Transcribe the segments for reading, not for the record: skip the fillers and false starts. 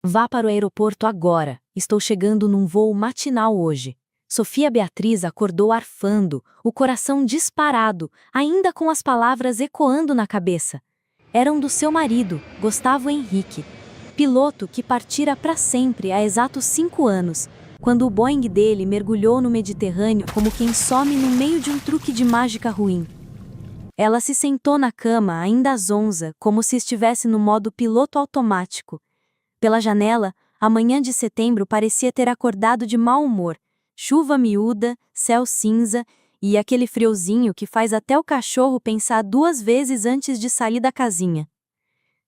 Vá para o aeroporto agora. Estou chegando num voo matinal hoje. Sofia Beatriz acordou arfando, o coração disparado, ainda com as palavras ecoando na cabeça. Eram do seu marido, Gustavo Henrique, piloto que partira para sempre há exatos 5 anos, quando o Boeing dele mergulhou no Mediterrâneo como quem some no meio de um truque de mágica ruim. Ela se sentou na cama, ainda zonza, como se estivesse no modo piloto automático. Pela janela, a manhã de setembro parecia ter acordado de mau humor. Chuva miúda, céu cinza e aquele friozinho que faz até o cachorro pensar 2 vezes antes de sair da casinha.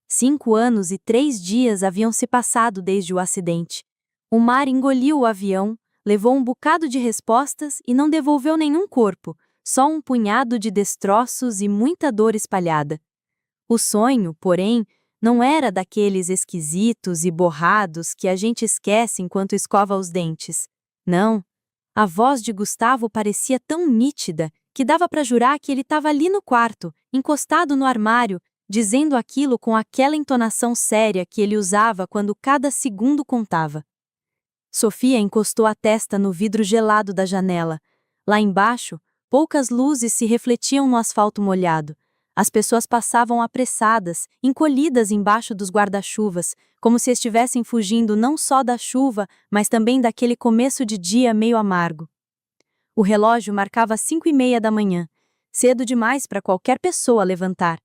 5 anos e 3 dias haviam se passado desde o acidente. O mar engoliu o avião, levou um bocado de respostas e não devolveu nenhum corpo, só um punhado de destroços e muita dor espalhada. O sonho, porém, não era daqueles esquisitos e borrados que a gente esquece enquanto escova os dentes. Não. A voz de Gustavo parecia tão nítida que dava para jurar que ele estava ali no quarto, encostado no armário, dizendo aquilo com aquela entonação séria que ele usava quando cada segundo contava. Sofia encostou a testa no vidro gelado da janela. Lá embaixo, poucas luzes se refletiam no asfalto molhado. As pessoas passavam apressadas, encolhidas embaixo dos guarda-chuvas, como se estivessem fugindo não só da chuva, mas também daquele começo de dia meio amargo. O relógio marcava 5:30 da manhã, cedo demais para qualquer pessoa levantar.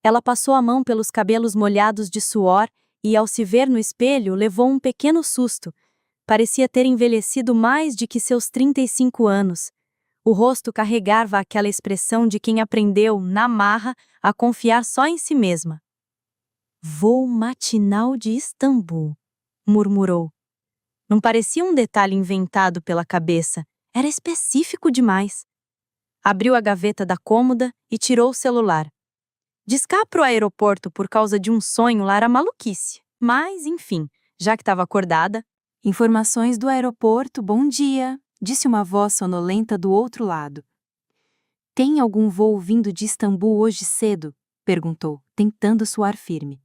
Ela passou a mão pelos cabelos molhados de suor e, ao se ver no espelho, levou um pequeno susto. Parecia ter envelhecido mais de que seus 35 anos. O rosto carregava aquela expressão de quem aprendeu, na marra, a confiar só em si mesma. Voo matinal de Istambul, murmurou. Não parecia um detalhe inventado pela cabeça, era específico demais. Abriu a gaveta da cômoda e tirou o celular. Discar pro aeroporto por causa de um sonho lá era maluquice, mas, enfim, já que estava acordada. Informações do aeroporto, bom dia, disse uma voz sonolenta do outro lado. Tem algum voo vindo de Istambul hoje cedo? Perguntou, tentando soar firme.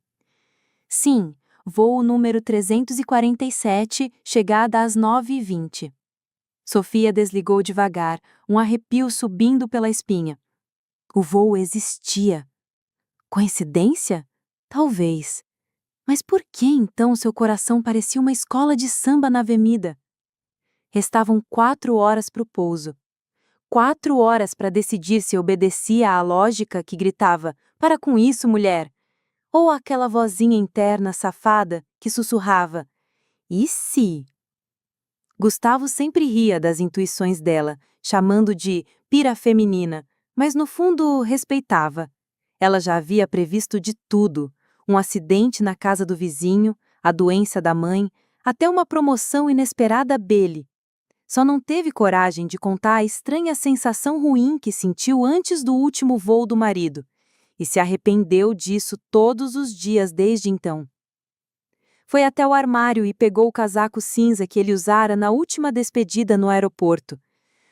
Sim, voo número 347, chegada às 9:20. Sofia desligou devagar, um arrepio subindo pela espinha. O voo existia. Coincidência? Talvez. Mas por que então seu coração parecia uma escola de samba na avenida? Restavam 4 horas para o pouso. 4 horas para decidir se obedecia à lógica que gritava: "Para com isso, mulher!" Ou aquela vozinha interna safada que sussurrava: "E se?" Gustavo sempre ria das intuições dela, chamando de pira feminina, mas no fundo respeitava. Ela já havia previsto de tudo: um acidente na casa do vizinho, a doença da mãe, até uma promoção inesperada dele. Só não teve coragem de contar a estranha sensação ruim que sentiu antes do último voo do marido, e se arrependeu disso todos os dias desde então. Foi até o armário e pegou o casaco cinza que ele usara na última despedida no aeroporto.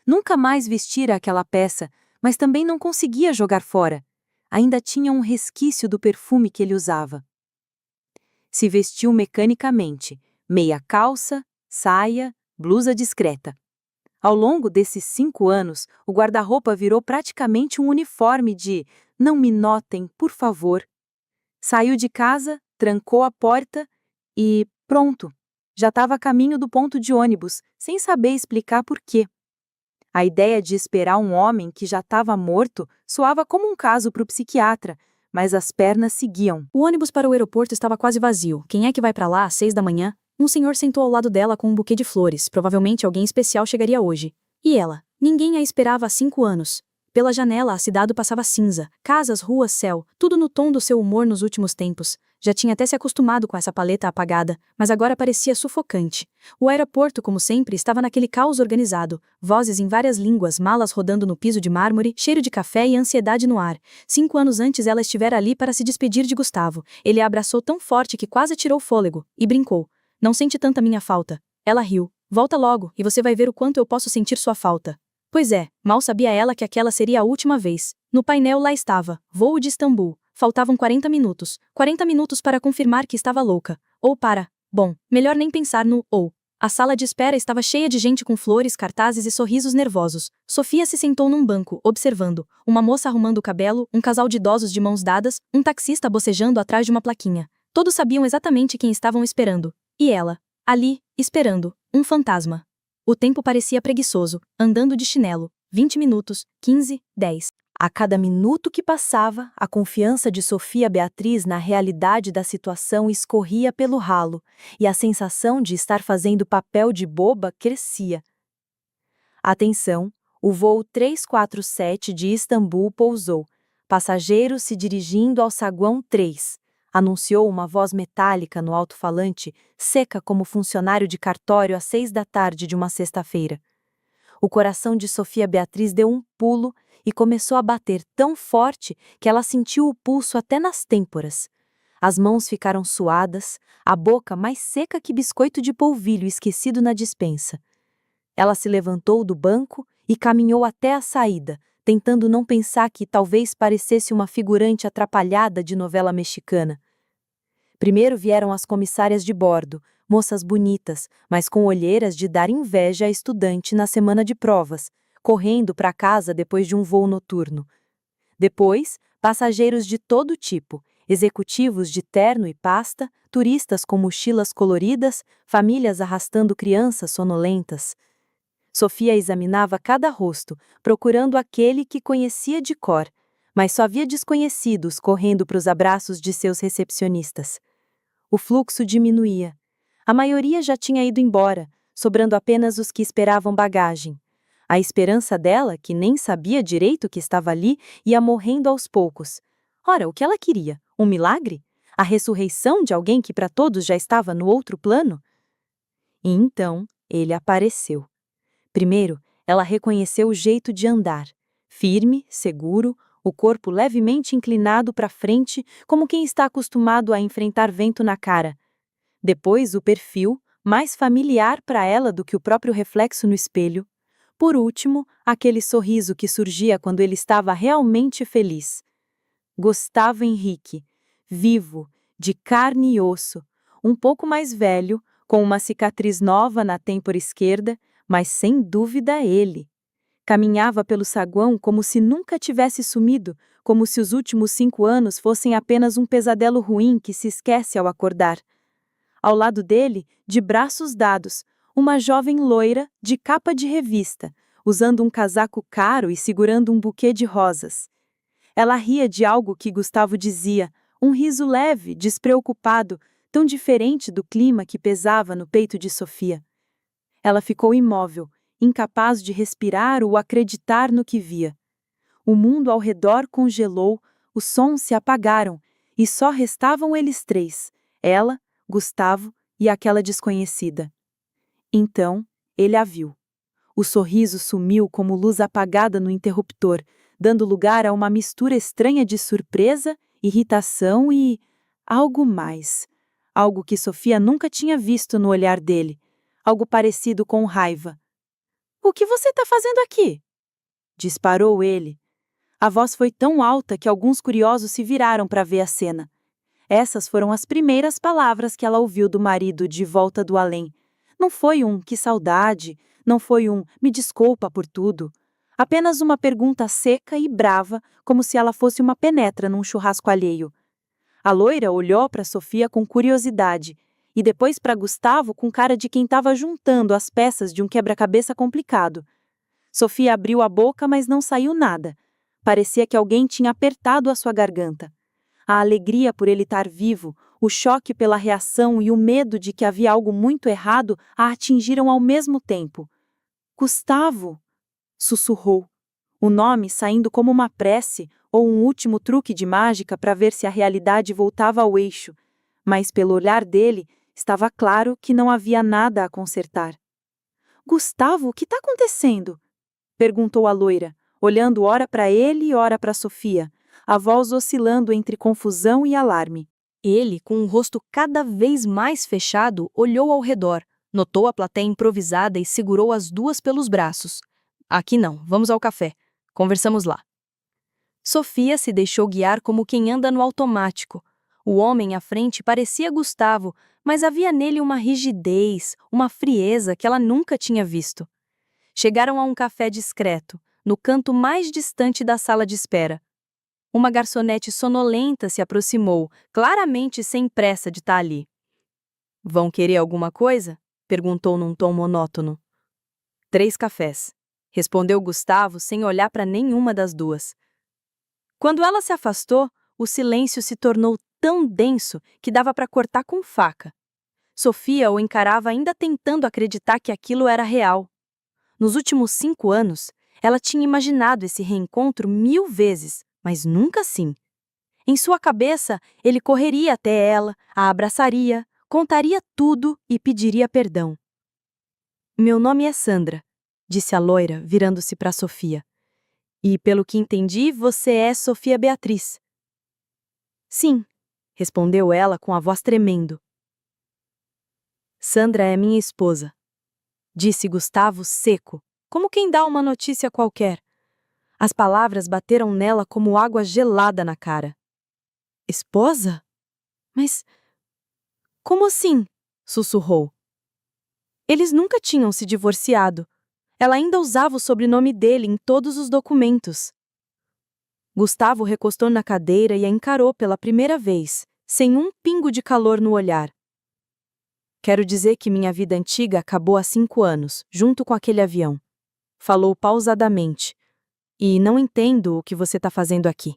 Nunca mais vestira aquela peça, mas também não conseguia jogar fora. Ainda tinha um resquício do perfume que ele usava. Se vestiu mecanicamente, meia calça, saia, blusa discreta. Ao longo desses 5 anos, o guarda-roupa virou praticamente um uniforme de "não me notem, por favor". Saiu de casa, trancou a porta e pronto, já estava a caminho do ponto de ônibus, sem saber explicar por quê. A ideia de esperar um homem que já estava morto soava como um caso para o psiquiatra, mas as pernas seguiam. O ônibus para o aeroporto estava quase vazio. Quem é que vai para lá às 6 da manhã? Um senhor sentou ao lado dela com um buquê de flores. Provavelmente alguém especial chegaria hoje. E ela? Ninguém a esperava há 5 anos. Pela janela a cidade passava cinza. Casas, ruas, céu. Tudo no tom do seu humor nos últimos tempos. Já tinha até se acostumado com essa paleta apagada, mas agora parecia sufocante. O aeroporto, como sempre, estava naquele caos organizado. Vozes em várias línguas, malas rodando no piso de mármore, cheiro de café e ansiedade no ar. 5 anos antes ela estivera ali para se despedir de Gustavo. Ele a abraçou tão forte que quase tirou o fôlego, e brincou. Não sente tanta minha falta. Ela riu. Volta logo, e você vai ver o quanto eu posso sentir sua falta. Pois é, mal sabia ela que aquela seria a última vez. No painel lá estava, voo de Istambul. Faltavam 40 minutos. 40 minutos para confirmar que estava louca. Ou para Bom, melhor nem pensar no ou. A sala de espera estava cheia de gente com flores, cartazes e sorrisos nervosos. Sofia se sentou num banco, observando. Uma moça arrumando o cabelo, um casal de idosos de mãos dadas, um taxista bocejando atrás de uma plaquinha. Todos sabiam exatamente quem estavam esperando. E ela, ali, esperando, um fantasma. O tempo parecia preguiçoso, andando de chinelo. 20 minutos, 15, 10. A cada minuto que passava, a confiança de Sofia Beatriz na realidade da situação escorria pelo ralo, e a sensação de estar fazendo papel de boba crescia. Atenção, o voo 347 de Istambul pousou. Passageiros se dirigindo ao saguão 3, anunciou uma voz metálica no alto-falante, seca como funcionário de cartório às 6 da tarde de uma sexta-feira. O coração de Sofia Beatriz deu um pulo e começou a bater tão forte que ela sentiu o pulso até nas têmporas. As mãos ficaram suadas, a boca mais seca que biscoito de polvilho esquecido na despensa. Ela se levantou do banco e caminhou até a saída, tentando não pensar que talvez parecesse uma figurante atrapalhada de novela mexicana. Primeiro vieram as comissárias de bordo, moças bonitas, mas com olheiras de dar inveja a estudante na semana de provas, correndo para casa depois de um voo noturno. Depois, passageiros de todo tipo, executivos de terno e pasta, turistas com mochilas coloridas, famílias arrastando crianças sonolentas. Sofia examinava cada rosto, procurando aquele que conhecia de cor, mas só via desconhecidos correndo para os abraços de seus recepcionistas. O fluxo diminuía. A maioria já tinha ido embora, sobrando apenas os que esperavam bagagem. A esperança dela, que nem sabia direito que estava ali, ia morrendo aos poucos. Ora, o que ela queria? Um milagre? A ressurreição de alguém que para todos já estava no outro plano? E então, ele apareceu. Primeiro, ela reconheceu o jeito de andar. Firme, seguro, o corpo levemente inclinado para frente, como quem está acostumado a enfrentar vento na cara. Depois, o perfil, mais familiar para ela do que o próprio reflexo no espelho. Por último, aquele sorriso que surgia quando ele estava realmente feliz. Gustavo Henrique, vivo, de carne e osso, um pouco mais velho, com uma cicatriz nova na têmpora esquerda, mas sem dúvida ele. Caminhava pelo saguão como se nunca tivesse sumido, como se os últimos 5 anos fossem apenas um pesadelo ruim que se esquece ao acordar. Ao lado dele, de braços dados, uma jovem loira de capa de revista, usando um casaco caro e segurando um buquê de rosas. Ela ria de algo que Gustavo dizia, um riso leve, despreocupado, tão diferente do clima que pesava no peito de Sofia. Ela ficou imóvel, incapaz de respirar ou acreditar no que via. O mundo ao redor congelou, os sons se apagaram, e só restavam eles três, ela, Gustavo e aquela desconhecida. Então, ele a viu. O sorriso sumiu como luz apagada no interruptor, dando lugar a uma mistura estranha de surpresa, irritação e algo mais. Algo que Sofia nunca tinha visto no olhar dele. Algo parecido com raiva. "O que você está fazendo aqui?" disparou ele. A voz foi tão alta que alguns curiosos se viraram para ver a cena. Essas foram as primeiras palavras que ela ouviu do marido de volta do além. Não foi um "que saudade", não foi um "me desculpa por tudo". Apenas uma pergunta seca e brava, como se ela fosse uma penetra num churrasco alheio. A loira olhou para Sofia com curiosidade, e depois para Gustavo com cara de quem estava juntando as peças de um quebra-cabeça complicado. Sofia abriu a boca, mas não saiu nada. Parecia que alguém tinha apertado a sua garganta. A alegria por ele estar vivo, o choque pela reação e o medo de que havia algo muito errado a atingiram ao mesmo tempo. "Gustavo!" sussurrou. O nome saindo como uma prece ou um último truque de mágica para ver se a realidade voltava ao eixo. Mas pelo olhar dele, estava claro que não havia nada a consertar. "Gustavo, o que está acontecendo?" perguntou a loira, olhando ora para ele e ora para Sofia, a voz oscilando entre confusão e alarme. Ele, com o rosto cada vez mais fechado, olhou ao redor, notou a plateia improvisada e segurou as duas pelos braços. "Aqui não, vamos ao café. Conversamos lá." Sofia se deixou guiar como quem anda no automático. O homem à frente parecia Gustavo, mas havia nele uma rigidez, uma frieza que ela nunca tinha visto. Chegaram a um café discreto, no canto mais distante da sala de espera. Uma garçonete sonolenta se aproximou, claramente sem pressa de estar ali. "Vão querer alguma coisa?" perguntou num tom monótono. "3 cafés", respondeu Gustavo sem olhar para nenhuma das duas. Quando ela se afastou, o silêncio se tornou tão denso que dava para cortar com faca. Sofia o encarava ainda tentando acreditar que aquilo era real. Nos últimos 5 anos, ela tinha imaginado esse reencontro 1000 vezes, mas nunca assim. Em sua cabeça, ele correria até ela, a abraçaria, contaria tudo e pediria perdão. "Meu nome é Sandra", disse a loira, virando-se para Sofia. "E, pelo que entendi, você é Sofia Beatriz." "Sim", respondeu ela com a voz tremendo. "Sandra é minha esposa", disse Gustavo seco, como quem dá uma notícia qualquer. As palavras bateram nela como água gelada na cara. "Esposa? Mas como assim?" sussurrou. Eles nunca tinham se divorciado. Ela ainda usava o sobrenome dele em todos os documentos. Gustavo recostou na cadeira e a encarou pela primeira vez, sem um pingo de calor no olhar. "Quero dizer que minha vida antiga acabou há 5 anos, junto com aquele avião." Falou pausadamente. "E não entendo o que você está fazendo aqui."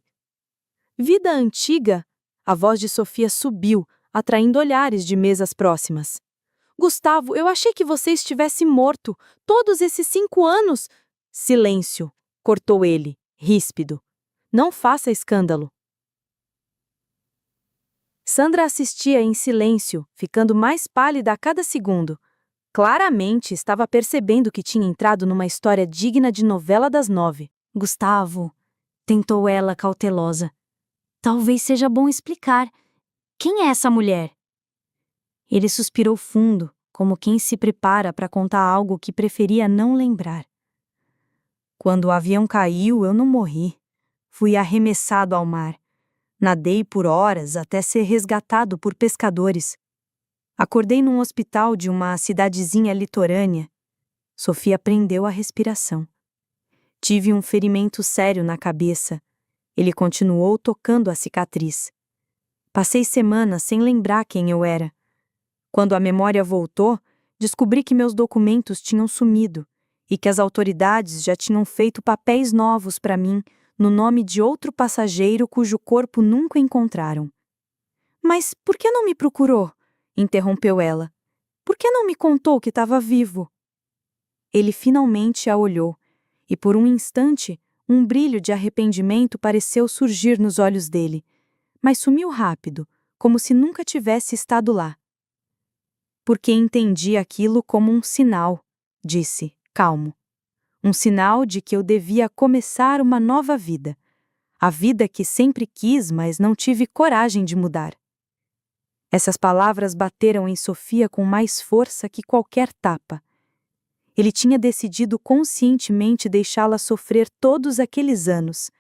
"Vida antiga?" A voz de Sofia subiu, atraindo olhares de mesas próximas. "Gustavo, eu achei que você estivesse morto. Todos esses 5 anos." "Silêncio", cortou ele, ríspido. "Não faça escândalo." Sandra assistia em silêncio, ficando mais pálida a cada segundo. Claramente estava percebendo que tinha entrado numa história digna de novela das 9. "Gustavo", tentou ela cautelosa. "Talvez seja bom explicar. Quem é essa mulher?" Ele suspirou fundo, como quem se prepara para contar algo que preferia não lembrar. "Quando o avião caiu, eu não morri. Fui arremessado ao mar. Nadei por horas até ser resgatado por pescadores. Acordei num hospital de uma cidadezinha litorânea." Sofia prendeu a respiração. "Tive um ferimento sério na cabeça." Ele continuou tocando a cicatriz. "Passei semanas sem lembrar quem eu era. Quando a memória voltou, descobri que meus documentos tinham sumido e que as autoridades já tinham feito papéis novos para mim no nome de outro passageiro cujo corpo nunca encontraram." "Mas por que não me procurou?" interrompeu ela. "Por que não me contou que estava vivo?" Ele finalmente a olhou, e por um instante, um brilho de arrependimento pareceu surgir nos olhos dele, mas sumiu rápido, como se nunca tivesse estado lá. "Porque entendi aquilo como um sinal", disse, calmo. "Um sinal de que eu devia começar uma nova vida. A vida que sempre quis, mas não tive coragem de mudar." Essas palavras bateram em Sofia com mais força que qualquer tapa. Ele tinha decidido conscientemente deixá-la sofrer todos aqueles anos.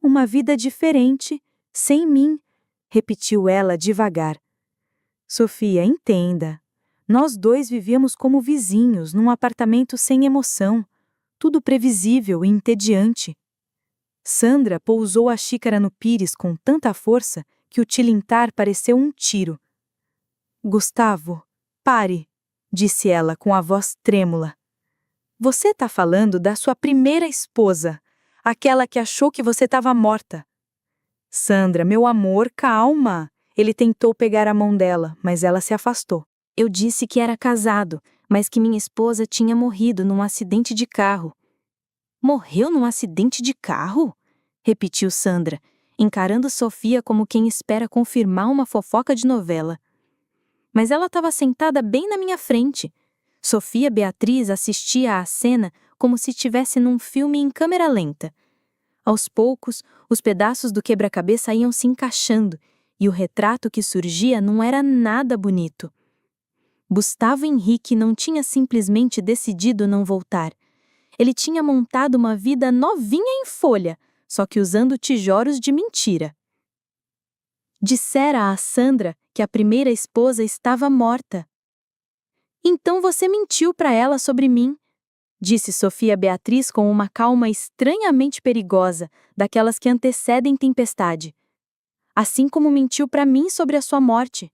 "Uma vida diferente, sem mim", repetiu ela devagar. "Sofia, entenda. Nós 2 vivíamos como vizinhos, num apartamento sem emoção. Tudo previsível e entediante." Sandra pousou a xícara no pires com tanta força que o tilintar pareceu um tiro. "Gustavo, pare", disse ela com a voz trêmula. "Você está falando da sua primeira esposa, aquela que achou que você estava morta." "Sandra, meu amor, calma." Ele tentou pegar a mão dela, mas ela se afastou. "Eu disse que era casado, mas que minha esposa tinha morrido num acidente de carro." "Morreu num acidente de carro?" repetiu Sandra, encarando Sofia como quem espera confirmar uma fofoca de novela. Mas ela estava sentada bem na minha frente. Sofia Beatriz assistia à cena como se estivesse num filme em câmera lenta. Aos poucos, os pedaços do quebra-cabeça iam se encaixando, e o retrato que surgia não era nada bonito. Gustavo Henrique não tinha simplesmente decidido não voltar. Ele tinha montado uma vida novinha em folha, só que usando tijolos de mentira. Dissera a Sandra que a primeira esposa estava morta. Então você mentiu para ela sobre mim, disse Sofia Beatriz com uma calma estranhamente perigosa, daquelas que antecedem tempestade. Assim como mentiu para mim sobre a sua morte.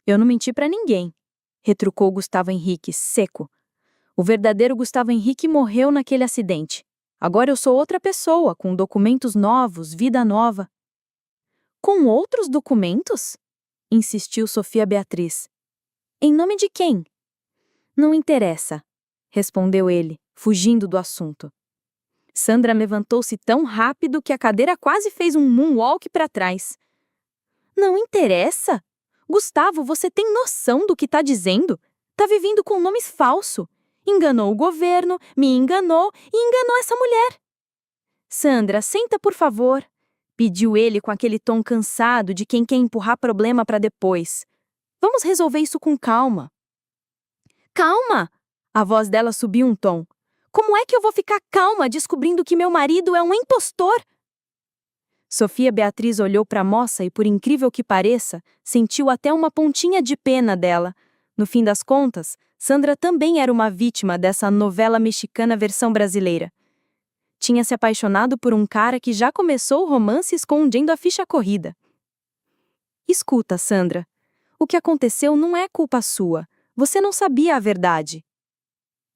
Eu não menti para ninguém, retrucou Gustavo Henrique, seco. O verdadeiro Gustavo Henrique morreu naquele acidente. Agora eu sou outra pessoa, com documentos novos, vida nova. Com outros documentos? Insistiu Sofia Beatriz. Em nome de quem? Não interessa, respondeu ele, fugindo do assunto. Sandra levantou-se tão rápido que a cadeira quase fez um moonwalk para trás. Não interessa? Gustavo, você tem noção do que está dizendo? Tá vivendo com nomes falsos. Enganou o governo, me enganou e enganou essa mulher. Sandra, senta por favor, pediu ele com aquele tom cansado de quem quer empurrar problema para depois. Vamos resolver isso com calma. Calma! A voz dela subiu um tom. Como é que eu vou ficar calma descobrindo que meu marido é um impostor? Sofia Beatriz olhou para a moça e, por incrível que pareça, sentiu até uma pontinha de pena dela. No fim das contas, Sandra também era uma vítima dessa novela mexicana versão brasileira. Tinha se apaixonado por um cara que já começou o romance escondendo a ficha corrida. Escuta, Sandra. O que aconteceu não é culpa sua. Você não sabia a verdade.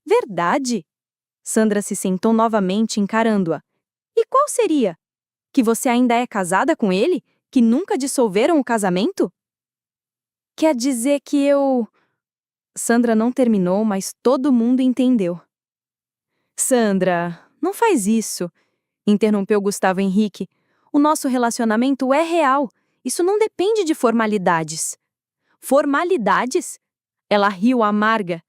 Verdade? Sandra se sentou novamente encarando-a. E qual seria? Que você ainda é casada com ele? Que nunca dissolveram o casamento? Quer dizer que eu... Sandra não terminou, mas todo mundo entendeu. Sandra, não faz isso, interrompeu Gustavo Henrique. O nosso relacionamento é real. Isso não depende de formalidades. Formalidades? Ela riu amarga.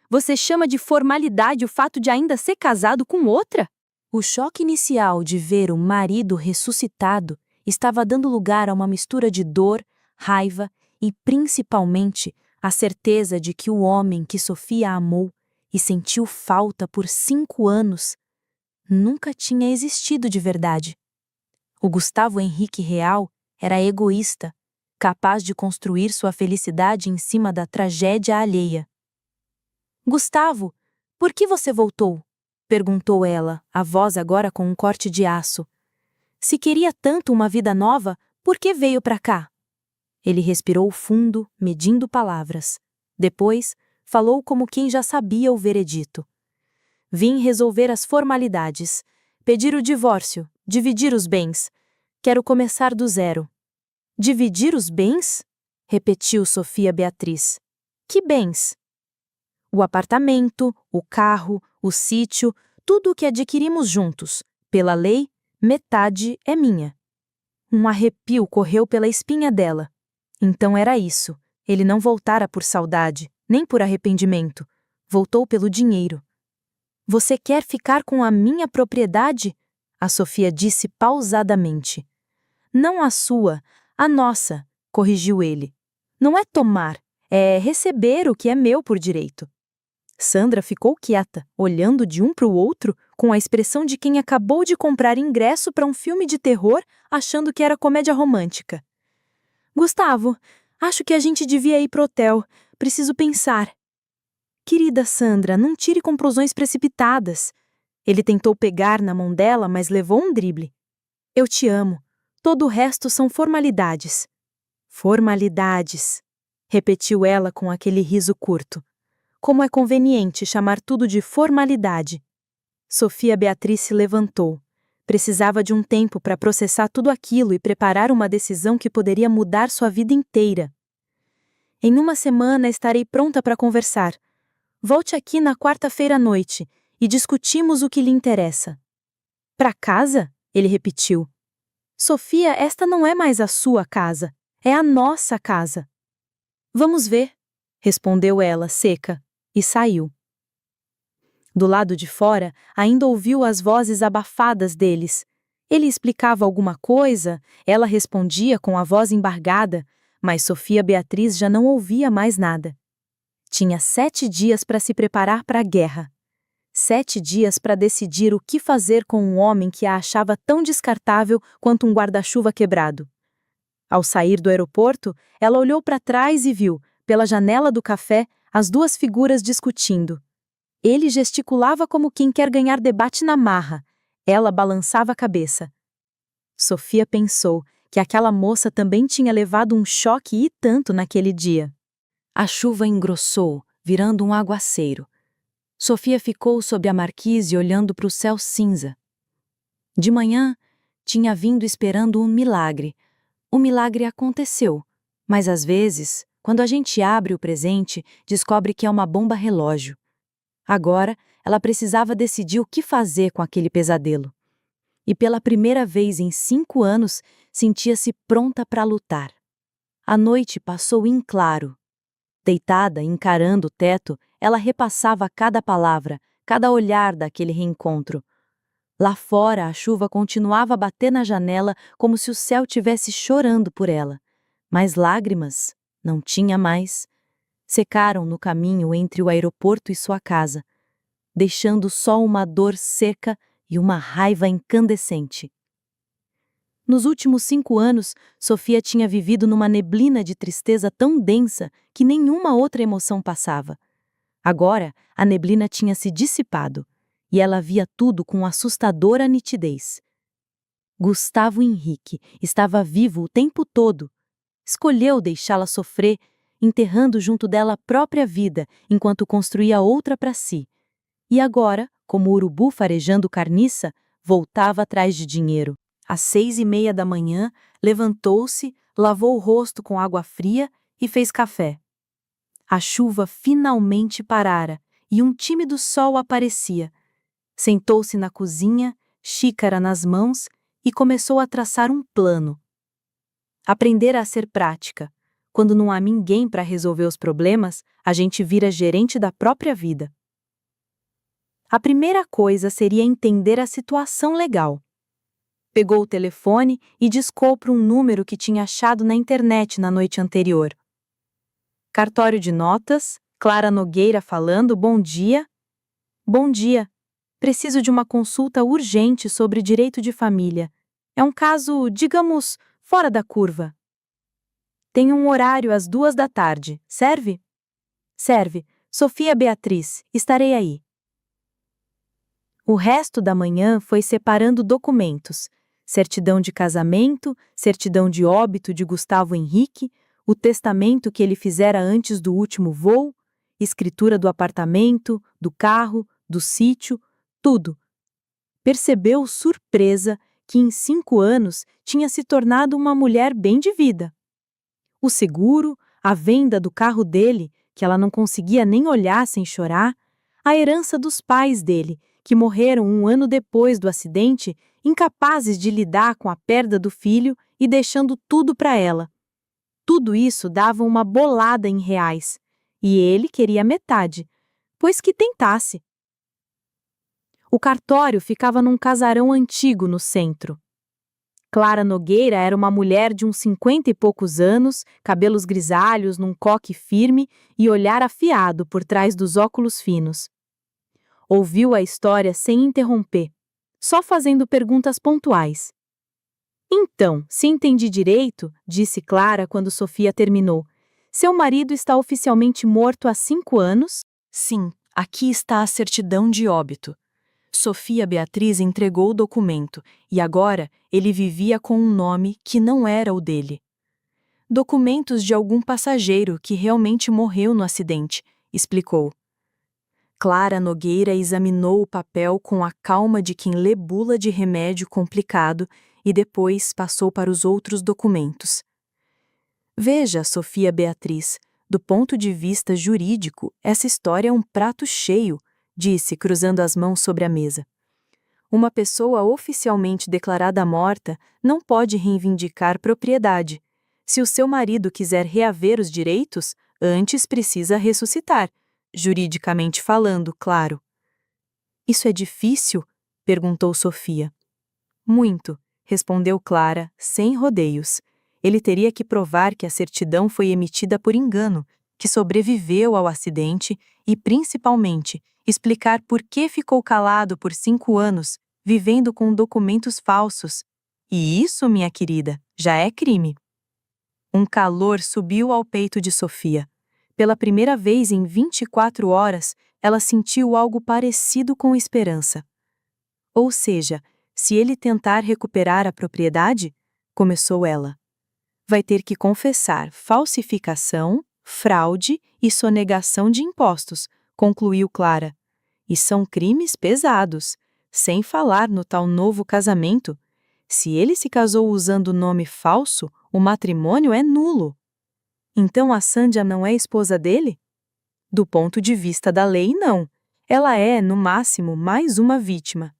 Você chama de formalidade o fato de ainda ser casado com outra? O choque inicial de ver o marido ressuscitado estava dando lugar a uma mistura de dor, raiva e, principalmente, a certeza de que o homem que Sofia amou e sentiu falta por 5 anos nunca tinha existido de verdade. O Gustavo Henrique real era egoísta, capaz de construir sua felicidade em cima da tragédia alheia. Gustavo, por que você voltou? Perguntou ela, a voz agora com um corte de aço. Se queria tanto uma vida nova, por que veio para cá? Ele respirou fundo, medindo palavras. Depois, falou como quem já sabia o veredito. Vim resolver as formalidades, pedir o divórcio, dividir os bens. Quero começar do zero. Dividir os bens? Repetiu Sofia Beatriz. Que bens? O apartamento, o carro, o sítio, tudo o que adquirimos juntos. Pela lei, metade é minha. Um arrepio correu pela espinha dela. Então era isso. Ele não voltara por saudade, nem por arrependimento. Voltou pelo dinheiro. Você quer ficar com a minha propriedade? A Sofia disse pausadamente. Não a sua, a nossa, corrigiu ele. Não é tomar, é receber o que é meu por direito. Sandra ficou quieta, olhando de um para o outro, com a expressão de quem acabou de comprar ingresso para um filme de terror, achando que era comédia romântica. Gustavo, acho que a gente devia ir pro hotel. Preciso pensar. Querida Sandra, não tire conclusões precipitadas. Ele tentou pegar na mão dela, mas levou um drible. Eu te amo. Todo o resto são formalidades. Formalidades, repetiu ela com aquele riso curto. Como é conveniente chamar tudo de formalidade. Sofia Beatriz se levantou. Precisava de um tempo para processar tudo aquilo e preparar uma decisão que poderia mudar sua vida inteira. Em 1 semana estarei pronta para conversar. Volte aqui na quarta-feira à noite e discutimos o que lhe interessa. Para casa? Ele repetiu. Sofia, esta não é mais a sua casa. É a nossa casa. Vamos ver, respondeu ela, seca, e saiu. Do lado de fora, ainda ouviu as vozes abafadas deles. Ele explicava alguma coisa, ela respondia com a voz embargada, mas Sofia Beatriz já não ouvia mais nada. Tinha 7 dias para se preparar para a guerra. 7 dias para decidir o que fazer com um homem que a achava tão descartável quanto um guarda-chuva quebrado. Ao sair do aeroporto, ela olhou para trás e viu, pela janela do café, as duas figuras discutindo. Ele gesticulava como quem quer ganhar debate na marra. Ela balançava a cabeça. Sofia pensou que aquela moça também tinha levado um choque e tanto naquele dia. A chuva engrossou, virando um aguaceiro. Sofia ficou sob a marquise olhando para o céu cinza. De manhã, tinha vindo esperando um milagre. O milagre aconteceu, mas às vezes, quando a gente abre o presente, descobre que é uma bomba relógio. Agora, ela precisava decidir o que fazer com aquele pesadelo. E pela primeira vez em 5 anos, sentia-se pronta para lutar. A noite passou em claro. Deitada, encarando o teto, ela repassava cada palavra, cada olhar daquele reencontro. Lá fora, a chuva continuava a bater na janela como se o céu tivesse chorando por ela. Mas lágrimas não tinha mais. Secaram no caminho entre o aeroporto e sua casa, deixando só uma dor seca e uma raiva incandescente. Nos últimos 5 anos, Sofia tinha vivido numa neblina de tristeza tão densa que nenhuma outra emoção passava. Agora, a neblina tinha se dissipado, e ela via tudo com assustadora nitidez. Gustavo Henrique estava vivo o tempo todo. Escolheu deixá-la sofrer, enterrando junto dela a própria vida, enquanto construía outra para si. E agora, como urubu farejando carniça, voltava atrás de dinheiro. Às 6:30 da manhã, levantou-se, lavou o rosto com água fria e fez café. A chuva finalmente parara e um tímido sol aparecia. Sentou-se na cozinha, xícara nas mãos, e começou a traçar um plano. Aprender a ser prática. Quando não há ninguém para resolver os problemas, a gente vira gerente da própria vida. A primeira coisa seria entender a situação legal. Pegou o telefone e discou para um número que tinha achado na internet na noite anterior. Cartório de notas, Clara Nogueira falando, bom dia. Bom dia. Preciso de uma consulta urgente sobre direito de família. É um caso, digamos, fora da curva. Tenho um horário às 2 da tarde. Serve? Serve. Sofia Beatriz, estarei aí. O resto da manhã foi separando documentos. Certidão de casamento, certidão de óbito de Gustavo Henrique, o testamento que ele fizera antes do último voo, escritura do apartamento, do carro, do sítio, tudo. Percebeu surpresa que em 5 anos tinha se tornado uma mulher bem de vida. O seguro, a venda do carro dele, que ela não conseguia nem olhar sem chorar, a herança dos pais dele, que morreram 1 ano depois do acidente, incapazes de lidar com a perda do filho e deixando tudo para ela. Tudo isso dava uma bolada em reais, e ele queria metade, pois que tentasse. O cartório ficava num casarão antigo no centro. Clara Nogueira era uma mulher de uns 50 e poucos anos, cabelos grisalhos num coque firme e olhar afiado por trás dos óculos finos. Ouviu a história sem interromper, só fazendo perguntas pontuais. Então, se entendi direito, disse Clara quando Sofia terminou, seu marido está oficialmente morto há 5 anos? Sim, aqui está a certidão de óbito. Sofia Beatriz entregou o documento e agora ele vivia com um nome que não era o dele. Documentos de algum passageiro que realmente morreu no acidente, explicou. Clara Nogueira examinou o papel com a calma de quem lê bula de remédio complicado e depois passou para os outros documentos. Veja, Sofia Beatriz, do ponto de vista jurídico, essa história é um prato cheio, disse, cruzando as mãos sobre a mesa. Uma pessoa oficialmente declarada morta não pode reivindicar propriedade. Se o seu marido quiser reaver os direitos, antes precisa ressuscitar, juridicamente falando, claro. Isso é difícil? Perguntou Sofia. Muito, respondeu Clara, sem rodeios. Ele teria que provar que a certidão foi emitida por engano, que sobreviveu ao acidente e, principalmente, explicar por que ficou calado por 5 anos, vivendo com documentos falsos. E isso, minha querida, já é crime. Um calor subiu ao peito de Sofia. Pela primeira vez em 24 horas, ela sentiu algo parecido com esperança. Ou seja, se ele tentar recuperar a propriedade, começou ela, vai ter que confessar falsificação, fraude e sonegação de impostos, concluiu Clara. E são crimes pesados, sem falar no tal novo casamento. Se ele se casou usando nome falso, o matrimônio é nulo. Então a Sandra não é esposa dele? Do ponto de vista da lei, não. Ela é, no máximo, mais uma vítima.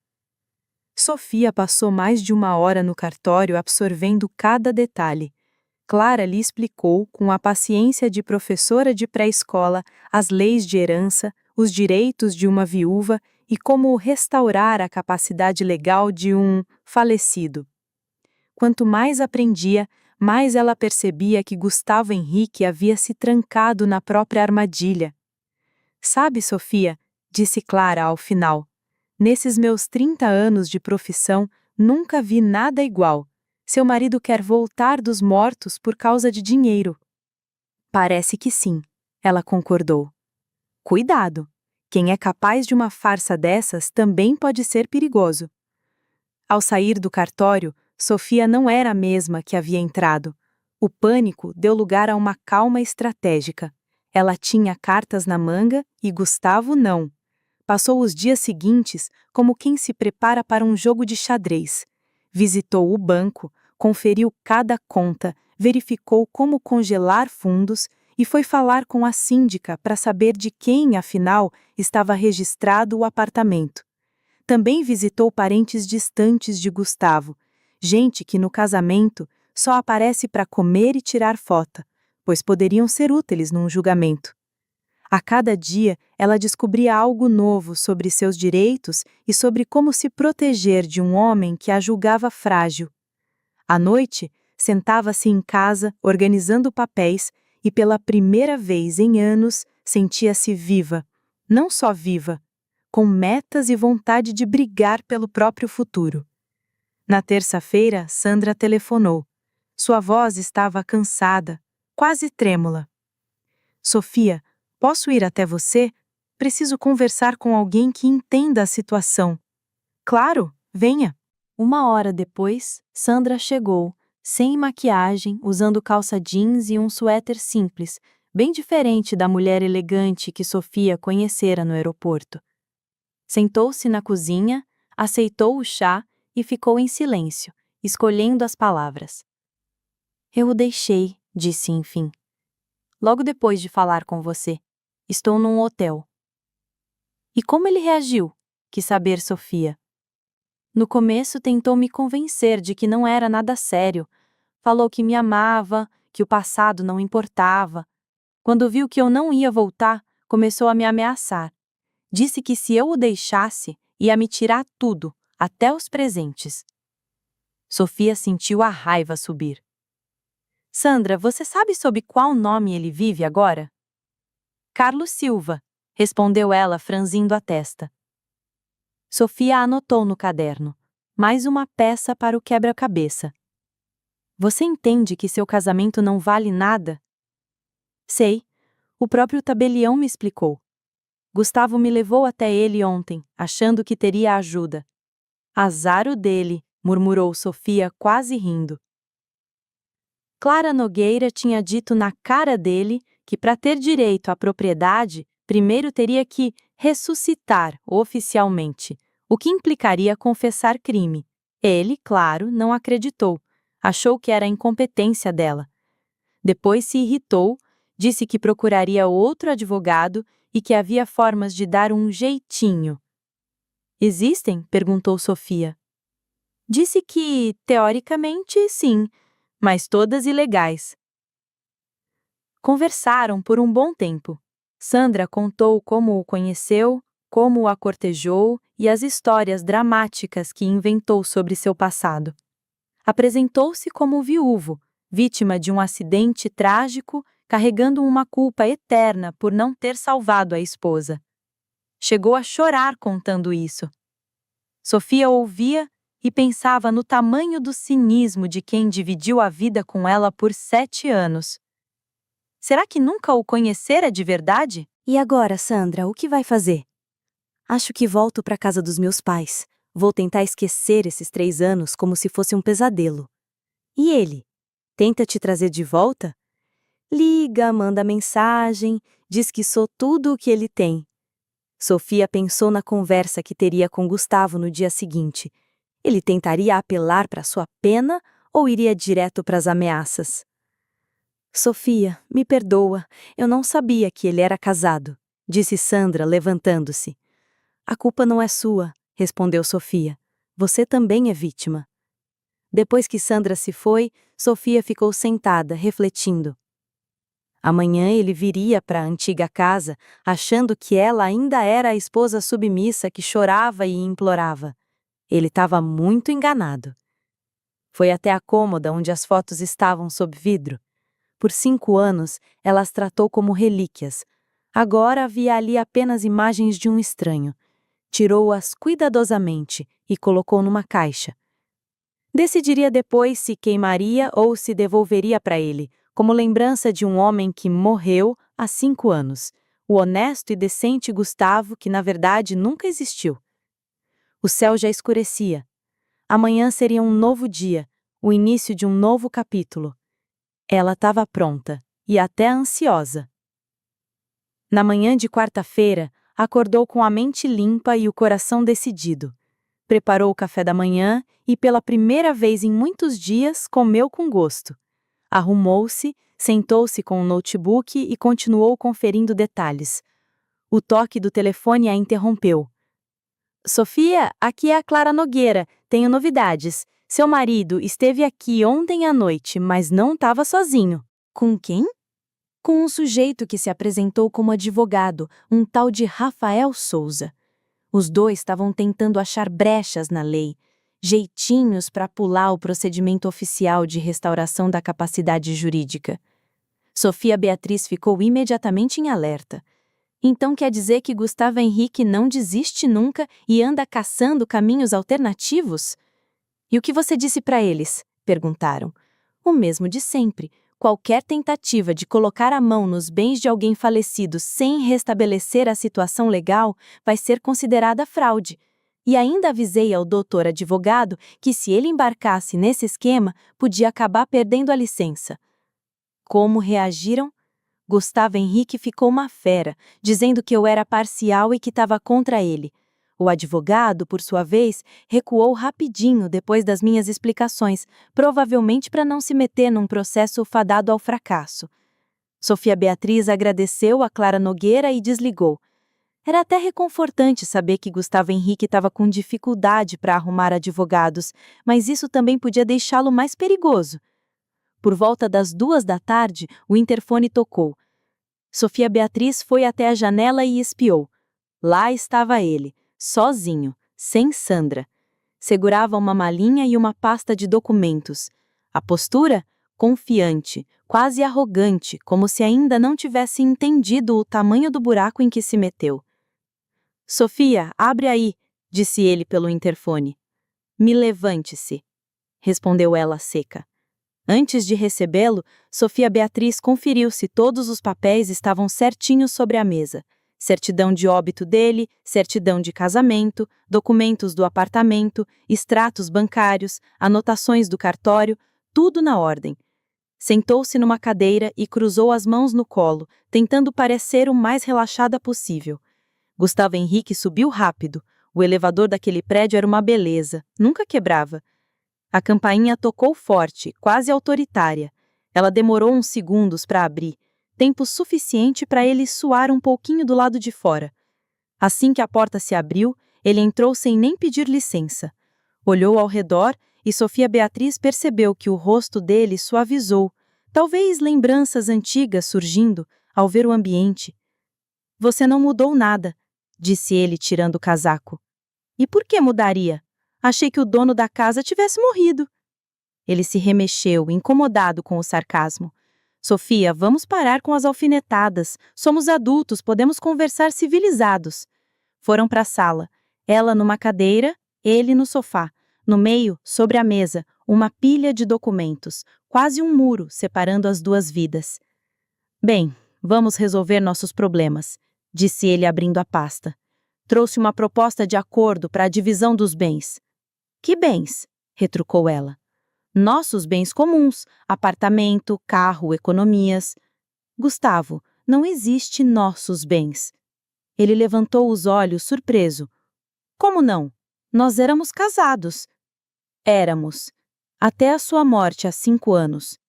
Sofia passou mais de 1 hora no cartório absorvendo cada detalhe. Clara lhe explicou, com a paciência de professora de pré-escola, as leis de herança, os direitos de uma viúva e como restaurar a capacidade legal de um falecido. Quanto mais aprendia, mais ela percebia que Gustavo Henrique havia se trancado na própria armadilha. Sabe, Sofia, disse Clara ao final, nesses meus 30 anos de profissão, nunca vi nada igual. Seu marido quer voltar dos mortos por causa de dinheiro. Parece que sim, ela concordou. Cuidado! Quem é capaz de uma farsa dessas também pode ser perigoso. Ao sair do cartório, Sofia não era a mesma que havia entrado. O pânico deu lugar a uma calma estratégica. Ela tinha cartas na manga e Gustavo não. Passou os dias seguintes como quem se prepara para um jogo de xadrez. Visitou o banco, conferiu cada conta, verificou como congelar fundos e foi falar com a síndica para saber de quem, afinal, estava registrado o apartamento. Também visitou parentes distantes de Gustavo, gente que no casamento só aparece para comer e tirar foto, pois poderiam ser úteis num julgamento. A cada dia, ela descobria algo novo sobre seus direitos e sobre como se proteger de um homem que a julgava frágil. À noite, sentava-se em casa, organizando papéis, e pela primeira vez em anos sentia-se viva. Não só viva, com metas e vontade de brigar pelo próprio futuro. Na terça-feira, Sandra telefonou. Sua voz estava cansada, quase trêmula. Sofia, posso ir até você? Preciso conversar com alguém que entenda a situação. Claro, venha. 1 hora depois, Sandra chegou, sem maquiagem, usando calça jeans e um suéter simples, bem diferente da mulher elegante que Sofia conhecera no aeroporto. Sentou-se na cozinha, aceitou o chá e ficou em silêncio, escolhendo as palavras. Eu o deixei, disse enfim. Logo depois de falar com você. Estou num hotel. E como ele reagiu? Quis saber Sofia. No começo tentou me convencer de que não era nada sério. Falou que me amava, que o passado não importava. Quando viu que eu não ia voltar, começou a me ameaçar. Disse que se eu o deixasse, ia me tirar tudo, até os presentes. Sofia sentiu a raiva subir. Sandra, você sabe sob qual nome ele vive agora? Carlos Silva, respondeu ela franzindo a testa. Sofia anotou no caderno. Mais uma peça para o quebra-cabeça. Você entende que seu casamento não vale nada? Sei. O próprio tabelião me explicou. Gustavo me levou até ele ontem, achando que teria ajuda. Azar o dele, murmurou Sofia, quase rindo. Clara Nogueira tinha dito na cara dele que para ter direito à propriedade, primeiro teria que ressuscitar oficialmente, o que implicaria confessar crime. Ele, claro, não acreditou. Achou que era incompetência dela. Depois se irritou, disse que procuraria outro advogado e que havia formas de dar um jeitinho. Existem? Perguntou Sofia. Disse que, teoricamente, sim, mas todas ilegais. Conversaram por um bom tempo. Sandra contou como o conheceu, como o cortejou e as histórias dramáticas que inventou sobre seu passado. Apresentou-se como viúvo, vítima de um acidente trágico, carregando uma culpa eterna por não ter salvado a esposa. Chegou a chorar contando isso. Sofia ouvia, e pensava no tamanho do cinismo de quem dividiu a vida com ela por 7 anos. Será que nunca o conhecera de verdade? E agora, Sandra, o que vai fazer? Acho que volto para casa dos meus pais. Vou tentar esquecer esses 3 anos como se fosse um pesadelo. E ele? Tenta te trazer de volta? Liga, manda mensagem, diz que sou tudo o que ele tem. Sofia pensou na conversa que teria com Gustavo no dia seguinte. Ele tentaria apelar para sua pena ou iria direto para as ameaças? Sofia, me perdoa, eu não sabia que ele era casado, disse Sandra, levantando-se. A culpa não é sua, respondeu Sofia. Você também é vítima. Depois que Sandra se foi, Sofia ficou sentada, refletindo. Amanhã ele viria para a antiga casa, achando que ela ainda era a esposa submissa que chorava e implorava. Ele estava muito enganado. Foi até a cômoda onde as fotos estavam sob vidro. Por 5 anos, ela as tratou como relíquias. Agora havia ali apenas imagens de um estranho. Tirou-as cuidadosamente e colocou numa caixa. Decidiria depois se queimaria ou se devolveria para ele, como lembrança de um homem que morreu há 5 anos, o honesto e decente Gustavo, que na verdade nunca existiu. O céu já escurecia. Amanhã seria um novo dia, o início de um novo capítulo. Ela estava pronta, e até ansiosa. Na manhã de quarta-feira, acordou com a mente limpa e o coração decidido. Preparou o café da manhã e, pela primeira vez em muitos dias, comeu com gosto. Arrumou-se, sentou-se com o notebook e continuou conferindo detalhes. O toque do telefone a interrompeu. Sofia, aqui é a Clara Nogueira. Tenho novidades. Seu marido esteve aqui ontem à noite, mas não estava sozinho. Com quem? Com um sujeito que se apresentou como advogado, um tal de Rafael Souza. Os dois estavam tentando achar brechas na lei, jeitinhos para pular o procedimento oficial de restauração da capacidade jurídica. Sofia Beatriz ficou imediatamente em alerta. Então quer dizer que Gustavo Henrique não desiste nunca e anda caçando caminhos alternativos? E o que você disse para eles? Perguntaram. O mesmo de sempre. Qualquer tentativa de colocar a mão nos bens de alguém falecido sem restabelecer a situação legal vai ser considerada fraude. E ainda avisei ao doutor advogado que se ele embarcasse nesse esquema, podia acabar perdendo a licença. Como reagiram? Gustavo Henrique ficou uma fera, dizendo que eu era parcial e que estava contra ele. O advogado, por sua vez, recuou rapidinho depois das minhas explicações, provavelmente para não se meter num processo fadado ao fracasso. Sofia Beatriz agradeceu a Clara Nogueira e desligou. Era até reconfortante saber que Gustavo Henrique estava com dificuldade para arrumar advogados, mas isso também podia deixá-lo mais perigoso. Por volta das 2 da tarde, o interfone tocou. Sofia Beatriz foi até a janela e espiou. Lá estava ele, sozinho, sem Sandra. Segurava uma malinha e uma pasta de documentos. A postura? Confiante, quase arrogante, como se ainda não tivesse entendido o tamanho do buraco em que se meteu. Sofia, abre aí, disse ele pelo interfone. Me levante-se, respondeu ela seca. Antes de recebê-lo, Sofia Beatriz conferiu se todos os papéis estavam certinhos sobre a mesa. Certidão de óbito dele, certidão de casamento, documentos do apartamento, extratos bancários, anotações do cartório, tudo na ordem. Sentou-se numa cadeira e cruzou as mãos no colo, tentando parecer o mais relaxada possível. Gustavo Henrique subiu rápido. O elevador daquele prédio era uma beleza, nunca quebrava. A campainha tocou forte, quase autoritária. Ela demorou uns segundos para abrir, tempo suficiente para ele suar um pouquinho do lado de fora. Assim que a porta se abriu, ele entrou sem nem pedir licença. Olhou ao redor e Sofia Beatriz percebeu que o rosto dele suavizou, talvez lembranças antigas surgindo ao ver o ambiente. Você não mudou nada, disse ele tirando o casaco. E por que mudaria? Achei que o dono da casa tivesse morrido. Ele se remexeu, incomodado com o sarcasmo. Sofia, vamos parar com as alfinetadas. Somos adultos, podemos conversar civilizados. Foram para a sala. Ela numa cadeira, ele no sofá. No meio, sobre a mesa, uma pilha de documentos, quase um muro separando as duas vidas. Bem, vamos resolver nossos problemas, disse ele abrindo a pasta. Trouxe uma proposta de acordo para a divisão dos bens. Que bens? Retrucou ela. Nossos bens comuns, apartamento, carro, economias. Gustavo, não existe nossos bens. Ele levantou os olhos surpreso. Como não? Nós éramos casados. Éramos. Até a sua morte há 5 anos.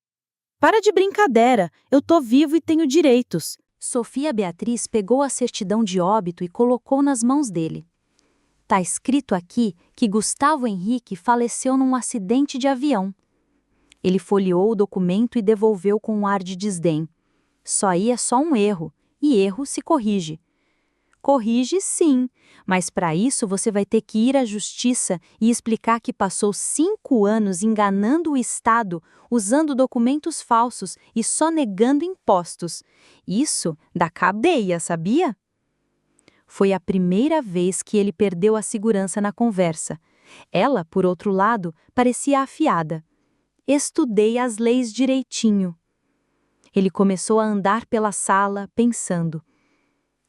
Para de brincadeira, eu tô vivo e tenho direitos. Sofia Beatriz pegou a certidão de óbito e colocou nas mãos dele. Tá escrito aqui que Gustavo Henrique faleceu num acidente de avião. Ele folheou o documento e devolveu com um ar de desdém. Só aí é só um erro, e erro se corrige. Corrige sim, mas para isso você vai ter que ir à justiça e explicar que passou 5 anos enganando o Estado, usando documentos falsos e só negando impostos. Isso dá cadeia, sabia? Foi a primeira vez que ele perdeu a segurança na conversa. Ela, por outro lado, parecia afiada. Estudei as leis direitinho. Ele começou a andar pela sala, pensando.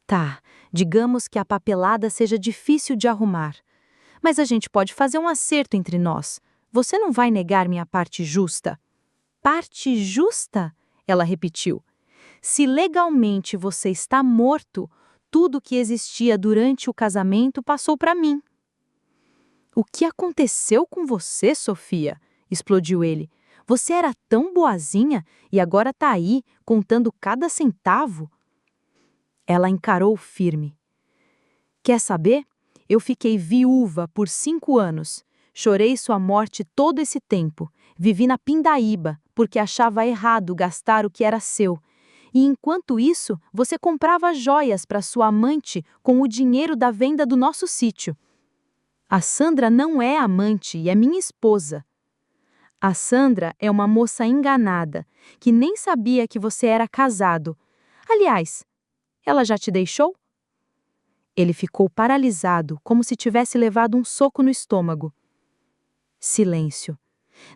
Tá, digamos que a papelada seja difícil de arrumar. Mas a gente pode fazer um acerto entre nós. Você não vai negar minha parte justa? Parte justa? Ela repetiu. Se legalmente você está morto, tudo que existia durante o casamento passou para mim. O que aconteceu com você, Sofia? Explodiu ele. Você era tão boazinha e agora tá aí, contando cada centavo? Ela encarou firme. Quer saber? Eu fiquei viúva por 5 anos. Chorei sua morte todo esse tempo. Vivi na pindaíba, porque achava errado gastar o que era seu. E enquanto isso, você comprava joias para sua amante com o dinheiro da venda do nosso sítio. A Sandra não é amante e é minha esposa. A Sandra é uma moça enganada, que nem sabia que você era casado. Aliás, ela já te deixou? Ele ficou paralisado, como se tivesse levado um soco no estômago. Silêncio.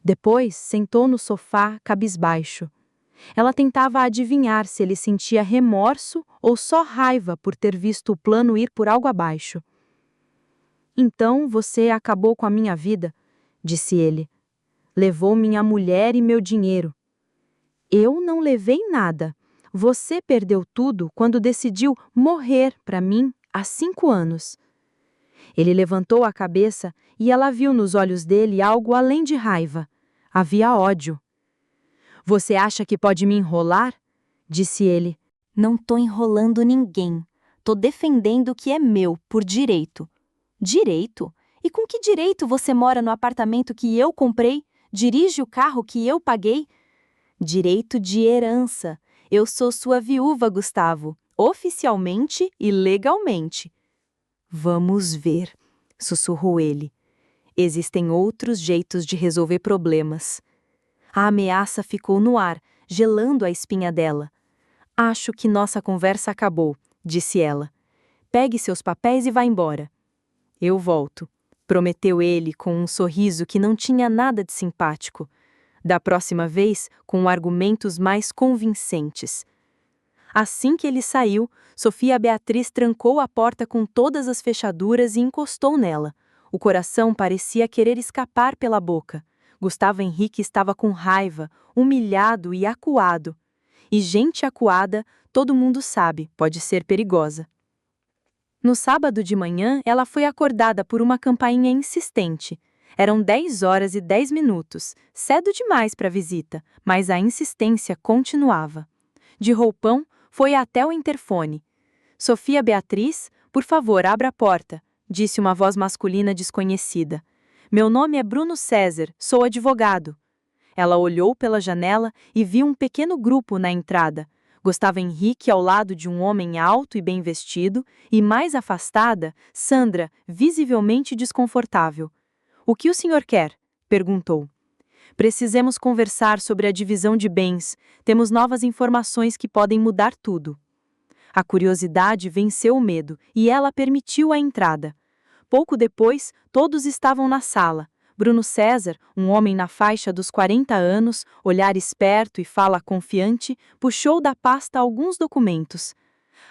Depois, sentou no sofá, cabisbaixo. Ela tentava adivinhar se ele sentia remorso ou só raiva por ter visto o plano ir por algo abaixo. Então você acabou com a minha vida, disse ele. Levou minha mulher e meu dinheiro. Eu não levei nada. Você perdeu tudo quando decidiu morrer para mim há 5 anos. Ele levantou a cabeça e ela viu nos olhos dele algo além de raiva. Havia ódio. Você acha que pode me enrolar? Disse ele. Não tô enrolando ninguém. Tô defendendo o que é meu, por direito. Direito? E com que direito você mora no apartamento que eu comprei? Dirige o carro que eu paguei? Direito de herança. Eu sou sua viúva, Gustavo, oficialmente e legalmente. Vamos ver, sussurrou ele. Existem outros jeitos de resolver problemas. A ameaça ficou no ar, gelando a espinha dela. Acho que nossa conversa acabou, disse ela. Pegue seus papéis e vá embora. Eu volto, prometeu ele com um sorriso que não tinha nada de simpático. Da próxima vez, com argumentos mais convincentes. Assim que ele saiu, Sofia Beatriz trancou a porta com todas as fechaduras e encostou nela. O coração parecia querer escapar pela boca. Gustavo Henrique estava com raiva, humilhado e acuado. E gente acuada, todo mundo sabe, pode ser perigosa. No sábado de manhã, ela foi acordada por uma campainha insistente. Eram 10h10, cedo demais para a visita, mas a insistência continuava. De roupão, foi até o interfone. Sofia Beatriz, por favor, abra a porta, disse uma voz masculina desconhecida. Meu nome é Bruno César, sou advogado. Ela olhou pela janela e viu um pequeno grupo na entrada. Gustavo Henrique ao lado de um homem alto e bem vestido, e mais afastada, Sandra, visivelmente desconfortável. O que o senhor quer? Perguntou. Precisamos conversar sobre a divisão de bens. Temos novas informações que podem mudar tudo. A curiosidade venceu o medo e ela permitiu a entrada. Pouco depois, todos estavam na sala. Bruno César, um homem na faixa dos 40 anos, olhar esperto e fala confiante, puxou da pasta alguns documentos.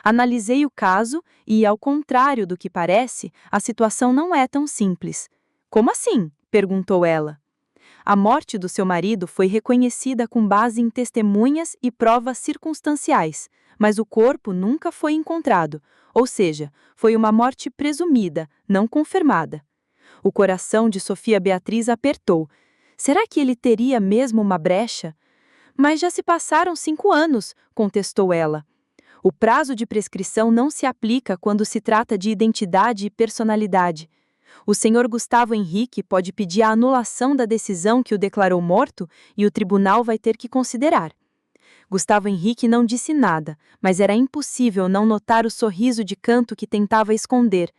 Analisei o caso e, ao contrário do que parece, a situação não é tão simples. Como assim? Perguntou ela. A morte do seu marido foi reconhecida com base em testemunhas e provas circunstanciais, mas o corpo nunca foi encontrado, ou seja, foi uma morte presumida, não confirmada. O coração de Sofia Beatriz apertou. Será que ele teria mesmo uma brecha? Mas já se passaram 5 anos, contestou ela. O prazo de prescrição não se aplica quando se trata de identidade e personalidade. O senhor Gustavo Henrique pode pedir a anulação da decisão que o declarou morto e o tribunal vai ter que considerar. Gustavo Henrique não disse nada, mas era impossível não notar o sorriso de canto que tentava esconder.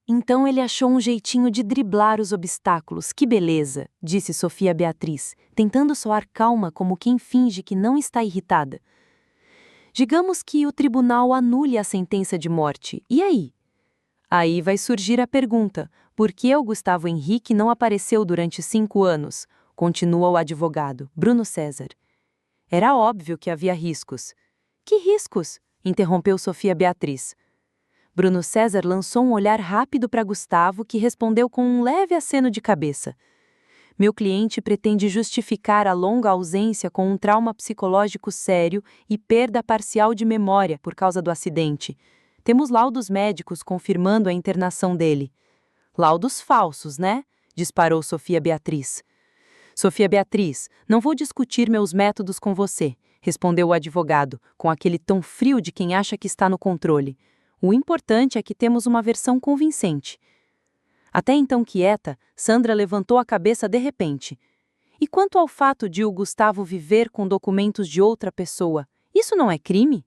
Então ele achou um jeitinho de driblar os obstáculos. Que beleza, disse Sofia Beatriz, tentando soar calma como quem finge que não está irritada. Digamos que o tribunal anule a sentença de morte. E aí? Aí vai surgir a pergunta: por que o Gustavo Henrique não apareceu durante 5 anos? Continua o advogado, Bruno César. Era óbvio que havia riscos. Que riscos? Interrompeu Sofia Beatriz. Bruno César lançou um olhar rápido para Gustavo, que respondeu com um leve aceno de cabeça. Meu cliente pretende justificar a longa ausência com um trauma psicológico sério e perda parcial de memória por causa do acidente. Temos laudos médicos confirmando a internação dele. Laudos falsos, né? Disparou Sofia Beatriz. Sofia Beatriz, não vou discutir meus métodos com você, respondeu o advogado, com aquele tom frio de quem acha que está no controle. O importante é que temos uma versão convincente. Até então quieta, Sandra levantou a cabeça de repente. E quanto ao fato de o Gustavo viver com documentos de outra pessoa, isso não é crime?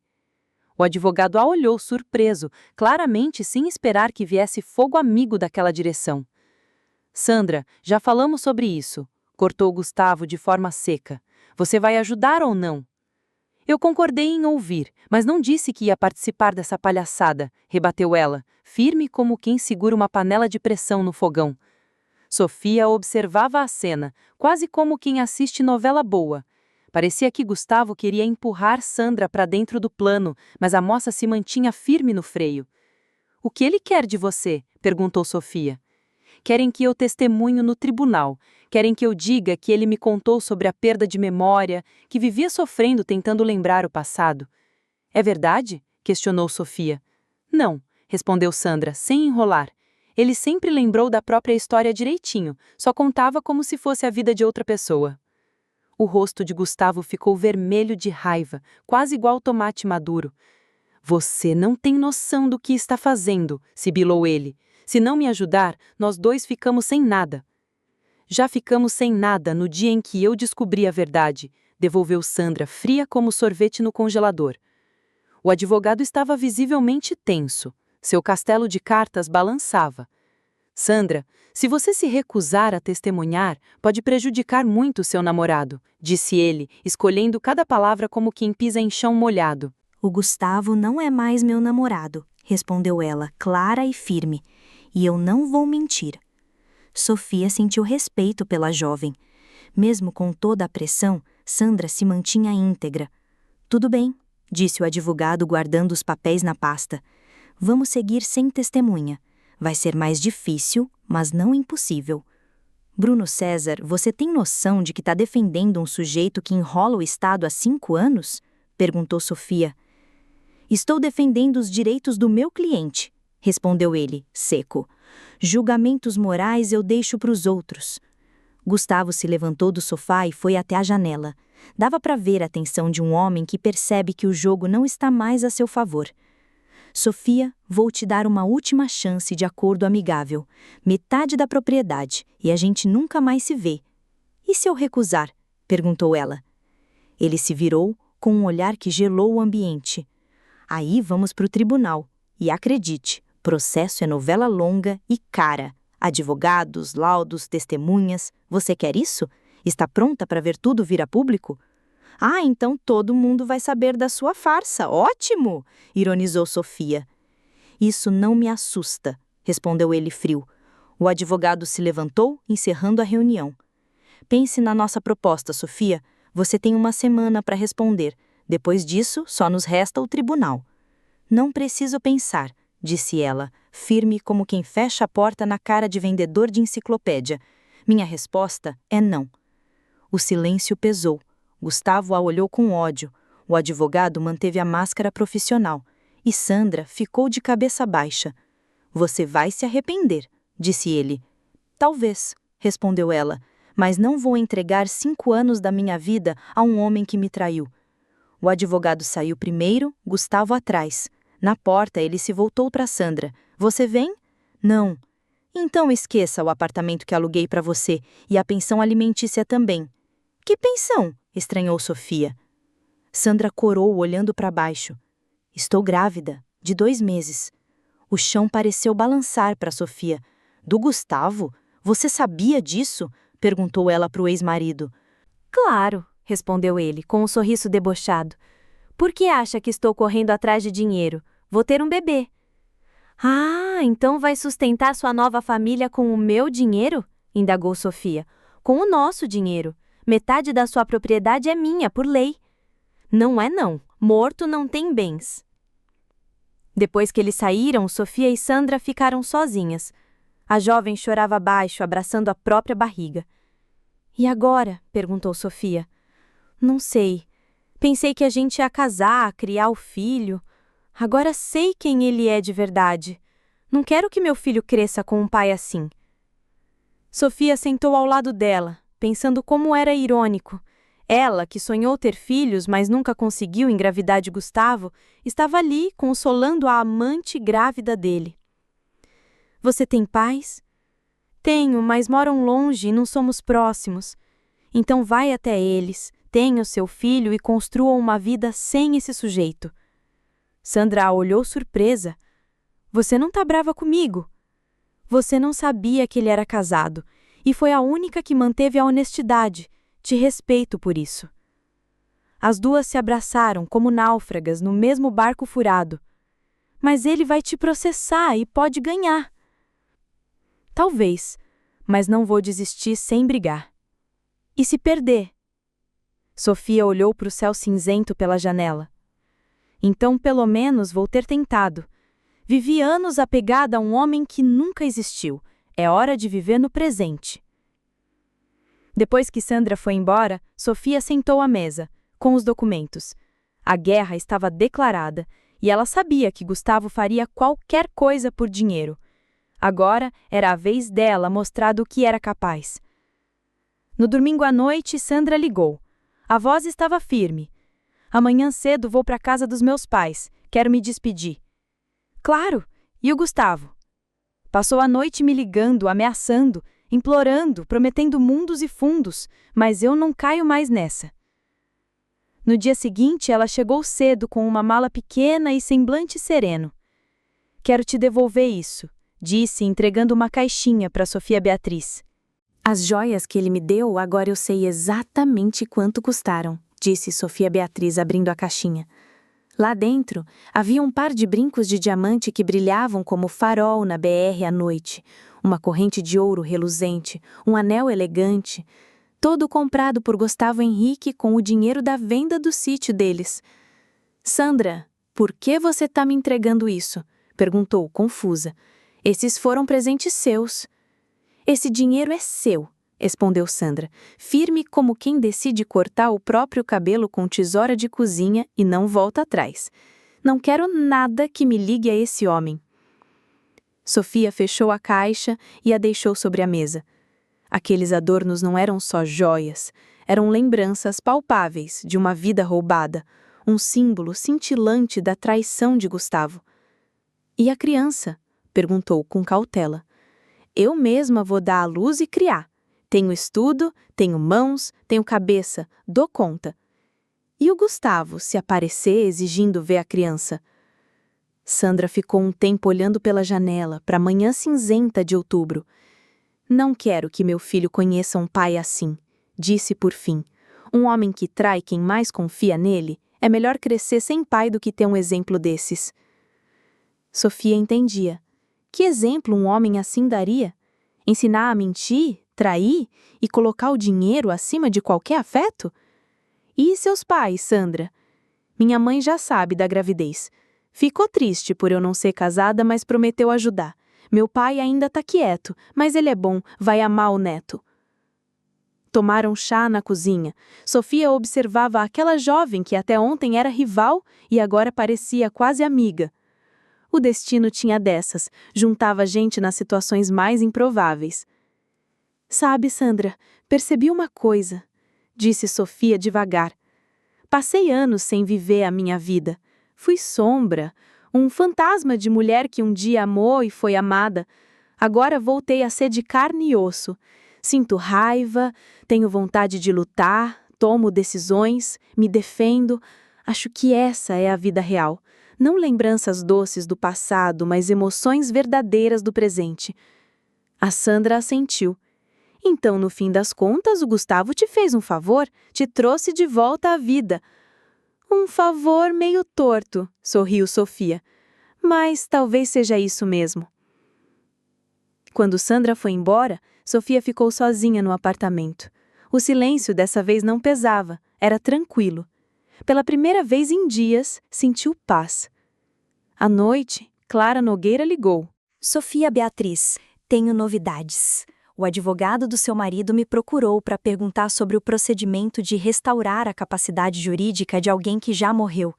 O advogado a olhou surpreso, claramente sem esperar que viesse fogo amigo daquela direção. Sandra, já falamos sobre isso, cortou Gustavo de forma seca. Você vai ajudar ou não? Eu concordei em ouvir, mas não disse que ia participar dessa palhaçada, rebateu ela, firme como quem segura uma panela de pressão no fogão. Sofia observava a cena, quase como quem assiste novela boa. Parecia que Gustavo queria empurrar Sandra para dentro do plano, mas a moça se mantinha firme no freio. O que ele quer de você? Perguntou Sofia. Querem que eu testemunho no tribunal. Querem que eu diga que ele me contou sobre a perda de memória, que vivia sofrendo tentando lembrar o passado. É verdade? Questionou Sofia. Não, respondeu Sandra, sem enrolar. Ele sempre lembrou da própria história direitinho, só contava como se fosse a vida de outra pessoa. O rosto de Gustavo ficou vermelho de raiva, quase igual tomate maduro. Você não tem noção do que está fazendo, sibilou ele. Se não me ajudar, nós dois ficamos sem nada. Já ficamos sem nada no dia em que eu descobri a verdade, devolveu Sandra, fria como sorvete no congelador. O advogado estava visivelmente tenso. Seu castelo de cartas balançava. Sandra, se você se recusar a testemunhar, pode prejudicar muito seu namorado, disse ele, escolhendo cada palavra como quem pisa em chão molhado. O Gustavo não é mais meu namorado, respondeu ela, clara e firme. E eu não vou mentir. Sofia sentiu respeito pela jovem. Mesmo com toda a pressão, Sandra se mantinha íntegra. Tudo bem, disse o advogado guardando os papéis na pasta. Vamos seguir sem testemunha. Vai ser mais difícil, mas não impossível. Bruno César, você tem noção de que está defendendo um sujeito que enrola o Estado há 5 anos? Perguntou Sofia. Estou defendendo os direitos do meu cliente, respondeu ele, seco. Julgamentos morais eu deixo para os outros. Gustavo se levantou do sofá e foi até a janela. Dava para ver a tensão de um homem que percebe que o jogo não está mais a seu favor. Sofia, vou te dar uma última chance de acordo amigável. Metade da propriedade, e a gente nunca mais se vê. E se eu recusar? Perguntou ela. Ele se virou, com um olhar que gelou o ambiente. Aí vamos para o tribunal. E acredite, processo é novela longa e cara. Advogados, laudos, testemunhas. Você quer isso? Está pronta para ver tudo vir a público? Ah, então todo mundo vai saber da sua farsa. Ótimo! Ironizou Sofia. Isso não me assusta, respondeu ele frio. O advogado se levantou, encerrando a reunião. Pense na nossa proposta, Sofia. Você tem uma semana para responder. Depois disso, só nos resta o tribunal. Não preciso pensar, disse ela, firme como quem fecha a porta na cara de vendedor de enciclopédia. Minha resposta é não. O silêncio pesou. Gustavo a olhou com ódio. O advogado manteve a máscara profissional. E Sandra ficou de cabeça baixa. Você vai se arrepender, disse ele. Talvez, respondeu ela, mas não vou entregar 5 anos da minha vida a um homem que me traiu. O advogado saiu primeiro, Gustavo atrás. Na porta, ele se voltou para Sandra. Você vem? Não. Então esqueça o apartamento que aluguei para você e a pensão alimentícia também. Que pensão? Estranhou Sofia. Sandra corou olhando para baixo. Estou grávida, de 2 meses. O chão pareceu balançar para Sofia. Do Gustavo? Você sabia disso? Perguntou ela para o ex-marido. Claro, respondeu ele, com um sorriso debochado. Por que acha que estou correndo atrás de dinheiro? Vou ter um bebê. Ah, então vai sustentar sua nova família com o meu dinheiro? Indagou Sofia. Com o nosso dinheiro. Metade da sua propriedade é minha, por lei. Não é não. Morto não tem bens. Depois que eles saíram, Sofia e Sandra ficaram sozinhas. A jovem chorava baixo, abraçando a própria barriga. E agora? Perguntou Sofia. Não sei. Pensei que a gente ia casar, criar o filho. Agora sei quem ele é de verdade. Não quero que meu filho cresça com um pai assim. Sofia sentou ao lado dela, pensando como era irônico. Ela, que sonhou ter filhos, mas nunca conseguiu engravidar de Gustavo, estava ali consolando a amante grávida dele. Você tem pais? Tenho, mas moram longe e não somos próximos. Então vai até eles, tenha o seu filho e construa uma vida sem esse sujeito. Sandra a olhou surpresa. Você não tá brava comigo? Você não sabia que ele era casado, e foi a única que manteve a honestidade. Te respeito por isso. As duas se abraçaram como náufragas no mesmo barco furado. Mas ele vai te processar e pode ganhar. Talvez, mas não vou desistir sem brigar. E se perder? Sofia olhou para o céu cinzento pela janela. Então, pelo menos, vou ter tentado. Vivi anos apegada a um homem que nunca existiu. É hora de viver no presente. Depois que Sandra foi embora, Sofia sentou à mesa, com os documentos. A guerra estava declarada, e ela sabia que Gustavo faria qualquer coisa por dinheiro. Agora era a vez dela mostrar do que era capaz. No domingo à noite, Sandra ligou. A voz estava firme. Amanhã cedo vou para a casa dos meus pais. Quero me despedir. Claro! E o Gustavo? Passou a noite me ligando, ameaçando, implorando, prometendo mundos e fundos, mas eu não caio mais nessa. No dia seguinte, ela chegou cedo com uma mala pequena e semblante sereno. Quero te devolver isso, disse, entregando uma caixinha para Sofia Beatriz. As joias que ele me deu, agora eu sei exatamente quanto custaram, disse Sofia Beatriz abrindo a caixinha. Lá dentro, havia um par de brincos de diamante que brilhavam como farol na BR à noite, uma corrente de ouro reluzente, um anel elegante, todo comprado por Gustavo Henrique com o dinheiro da venda do sítio deles. Sandra, por que você está me entregando isso? Perguntou, confusa. Esses foram presentes seus. Esse dinheiro é seu, respondeu Sandra, firme como quem decide cortar o próprio cabelo com tesoura de cozinha e não volta atrás. Não quero nada que me ligue a esse homem. Sofia fechou a caixa e a deixou sobre a mesa. Aqueles adornos não eram só joias, eram lembranças palpáveis de uma vida roubada, um símbolo cintilante da traição de Gustavo. E a criança? Perguntou com cautela. Eu mesma vou dar à luz e criar. Tenho estudo, tenho mãos, tenho cabeça, dou conta. E o Gustavo, se aparecer exigindo ver a criança? Sandra ficou um tempo olhando pela janela para a manhã cinzenta de outubro. Não quero que meu filho conheça um pai assim, disse por fim. Um homem que trai quem mais confia nele, é melhor crescer sem pai do que ter um exemplo desses. Sofia entendia. Que exemplo um homem assim daria? Ensinar a mentir, trair e colocar o dinheiro acima de qualquer afeto? E seus pais, Sandra? Minha mãe já sabe da gravidez. Ficou triste por eu não ser casada, mas prometeu ajudar. Meu pai ainda tá quieto, mas ele é bom, vai amar o neto. Tomaram chá na cozinha. Sofia observava aquela jovem que até ontem era rival e agora parecia quase amiga. O destino tinha dessas, juntava gente nas situações mais improváveis. Sabe, Sandra, percebi uma coisa, disse Sofia devagar. Passei anos sem viver a minha vida. Fui sombra, um fantasma de mulher que um dia amou e foi amada. Agora voltei a ser de carne e osso. Sinto raiva, tenho vontade de lutar, tomo decisões, me defendo. Acho que essa é a vida real. Não lembranças doces do passado, mas emoções verdadeiras do presente. A Sandra assentiu. Então, no fim das contas, o Gustavo te fez um favor, te trouxe de volta à vida. Um favor meio torto, sorriu Sofia. Mas talvez seja isso mesmo. Quando Sandra foi embora, Sofia ficou sozinha no apartamento. O silêncio dessa vez não pesava, era tranquilo. Pela primeira vez em dias, sentiu paz. À noite, Clara Nogueira ligou. Sofia Beatriz, tenho novidades. O advogado do seu marido me procurou para perguntar sobre o procedimento de restaurar a capacidade jurídica de alguém que já morreu.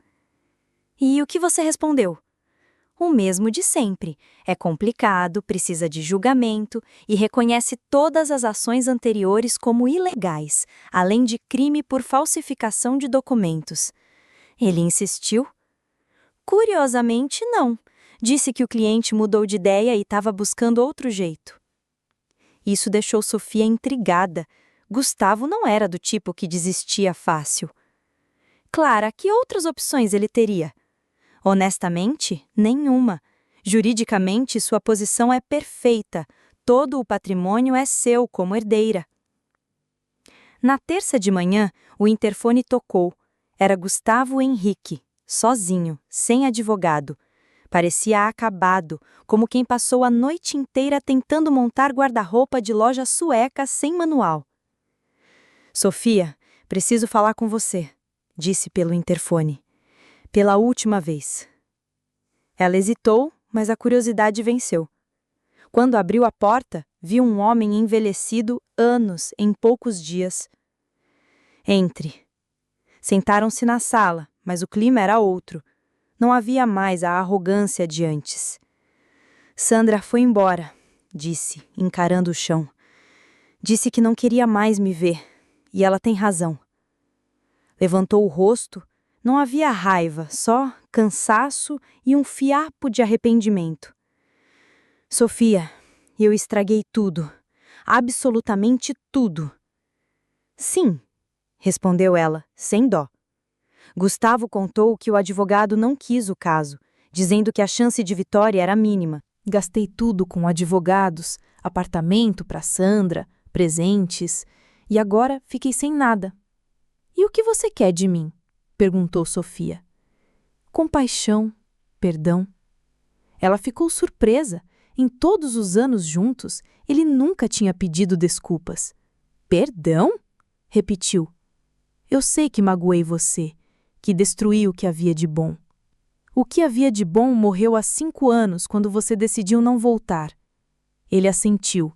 E o que você respondeu? O mesmo de sempre. É complicado, precisa de julgamento e reconhece todas as ações anteriores como ilegais, além de crime por falsificação de documentos. Ele insistiu? Curiosamente, não. Disse que o cliente mudou de ideia e estava buscando outro jeito. Isso deixou Sofia intrigada. Gustavo não era do tipo que desistia fácil. Clara, que outras opções ele teria? Honestamente, nenhuma. Juridicamente, sua posição é perfeita. Todo o patrimônio é seu como herdeira. Na terça de manhã, o interfone tocou. Era Gustavo Henrique, sozinho, sem advogado. Parecia acabado, como quem passou a noite inteira tentando montar guarda-roupa de loja sueca sem manual. Sofia, preciso falar com você, disse pelo interfone. Pela última vez. Ela hesitou, mas a curiosidade venceu. Quando abriu a porta, viu um homem envelhecido anos em poucos dias. Entre. Sentaram-se na sala, mas o clima era outro. Não havia mais a arrogância de antes. Sandra foi embora, disse, encarando o chão. Disse que não queria mais me ver, e ela tem razão. Levantou o rosto. Não havia raiva, só cansaço e um fiapo de arrependimento. Sofia, eu estraguei tudo. Absolutamente tudo. Sim, respondeu ela, sem dó. Gustavo contou que o advogado não quis o caso, dizendo que a chance de vitória era mínima. Gastei tudo com advogados, apartamento para Sandra, presentes, e agora fiquei sem nada. E o que você quer de mim? Perguntou Sofia. Compaixão, perdão. Ela ficou surpresa. Em todos os anos juntos, ele nunca tinha pedido desculpas. Perdão? Repetiu. Eu sei que magoei você, que destruí o que havia de bom. O que havia de bom morreu há 5 anos, quando você decidiu não voltar. Ele assentiu.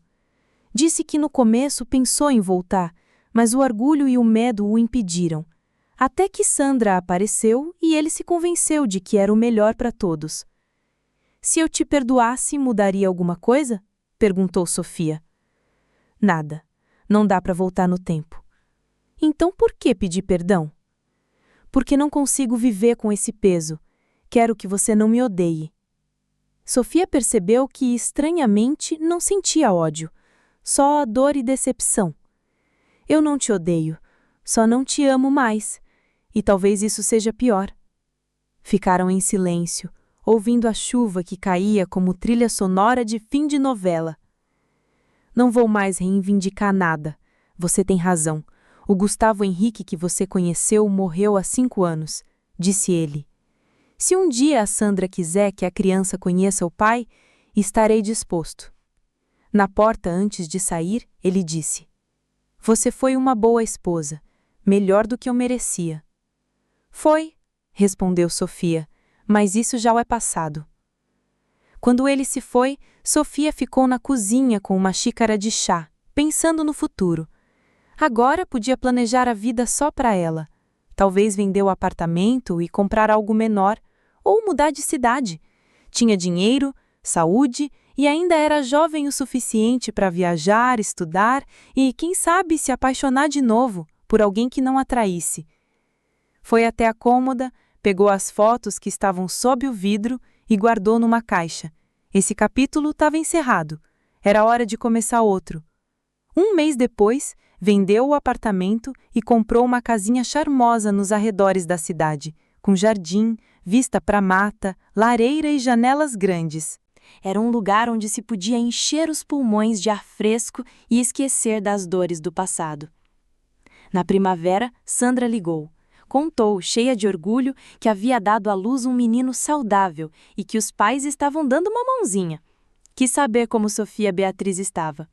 Disse que no começo pensou em voltar, mas o orgulho e o medo o impediram. Até que Sandra apareceu e ele se convenceu de que era o melhor para todos. Se eu te perdoasse, mudaria alguma coisa? Perguntou Sofia. Nada. Não dá para voltar no tempo. Então por que pedir perdão? Porque não consigo viver com esse peso. Quero que você não me odeie. Sofia percebeu que, estranhamente, não sentia ódio, só dor e decepção. Eu não te odeio, só não te amo mais. E talvez isso seja pior. Ficaram em silêncio, ouvindo a chuva que caía como trilha sonora de fim de novela. Não vou mais reivindicar nada. Você tem razão. O Gustavo Henrique que você conheceu morreu há 5 anos, disse ele. Se um dia a Sandra quiser que a criança conheça o pai, estarei disposto. Na porta antes de sair, ele disse: "Você foi uma boa esposa, melhor do que eu merecia." "Foi", respondeu Sofia, "mas isso já é passado." Quando ele se foi, Sofia ficou na cozinha com uma xícara de chá, pensando no futuro. Agora podia planejar a vida só para ela. Talvez vender o apartamento e comprar algo menor, ou mudar de cidade. Tinha dinheiro, saúde e ainda era jovem o suficiente para viajar, estudar e, quem sabe, se apaixonar de novo por alguém que não a traísse. Foi até a cômoda, pegou as fotos que estavam sob o vidro e guardou numa caixa. Esse capítulo estava encerrado. Era hora de começar outro. Um mês depois, vendeu o apartamento e comprou uma casinha charmosa nos arredores da cidade, com jardim, vista para mata, lareira e janelas grandes. Era um lugar onde se podia encher os pulmões de ar fresco e esquecer das dores do passado. Na primavera, Sandra ligou. Contou, cheia de orgulho, que havia dado à luz um menino saudável e que os pais estavam dando uma mãozinha. Quis saber como Sofia Beatriz estava.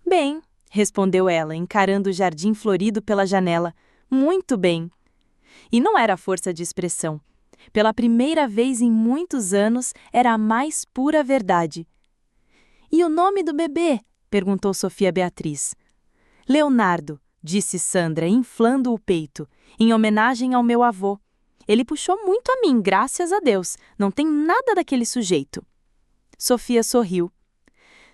"Bem", respondeu ela, encarando o jardim florido pela janela. "Muito bem." E não era força de expressão. Pela primeira vez em muitos anos, era a mais pura verdade. "E o nome do bebê?" perguntou Sofia Beatriz. "Leonardo", disse Sandra, inflando o peito, "em homenagem ao meu avô. Ele puxou muito a mim, graças a Deus. Não tem nada daquele sujeito." Sofia sorriu.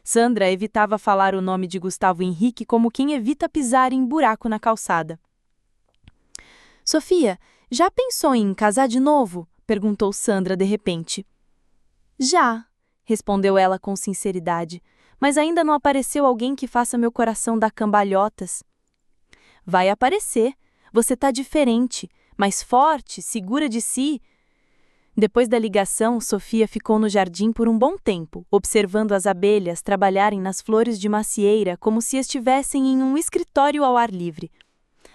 Sandra evitava falar o nome de Gustavo Henrique como quem evita pisar em buraco na calçada. "Sofia, já pensou em casar de novo?" perguntou Sandra de repente. "Já", respondeu ela com sinceridade, "mas ainda não apareceu alguém que faça meu coração dar cambalhotas." "Vai aparecer. Você tá diferente, mais forte, segura de si." Depois da ligação, Sofia ficou no jardim por um bom tempo, observando as abelhas trabalharem nas flores de macieira como se estivessem em um escritório ao ar livre.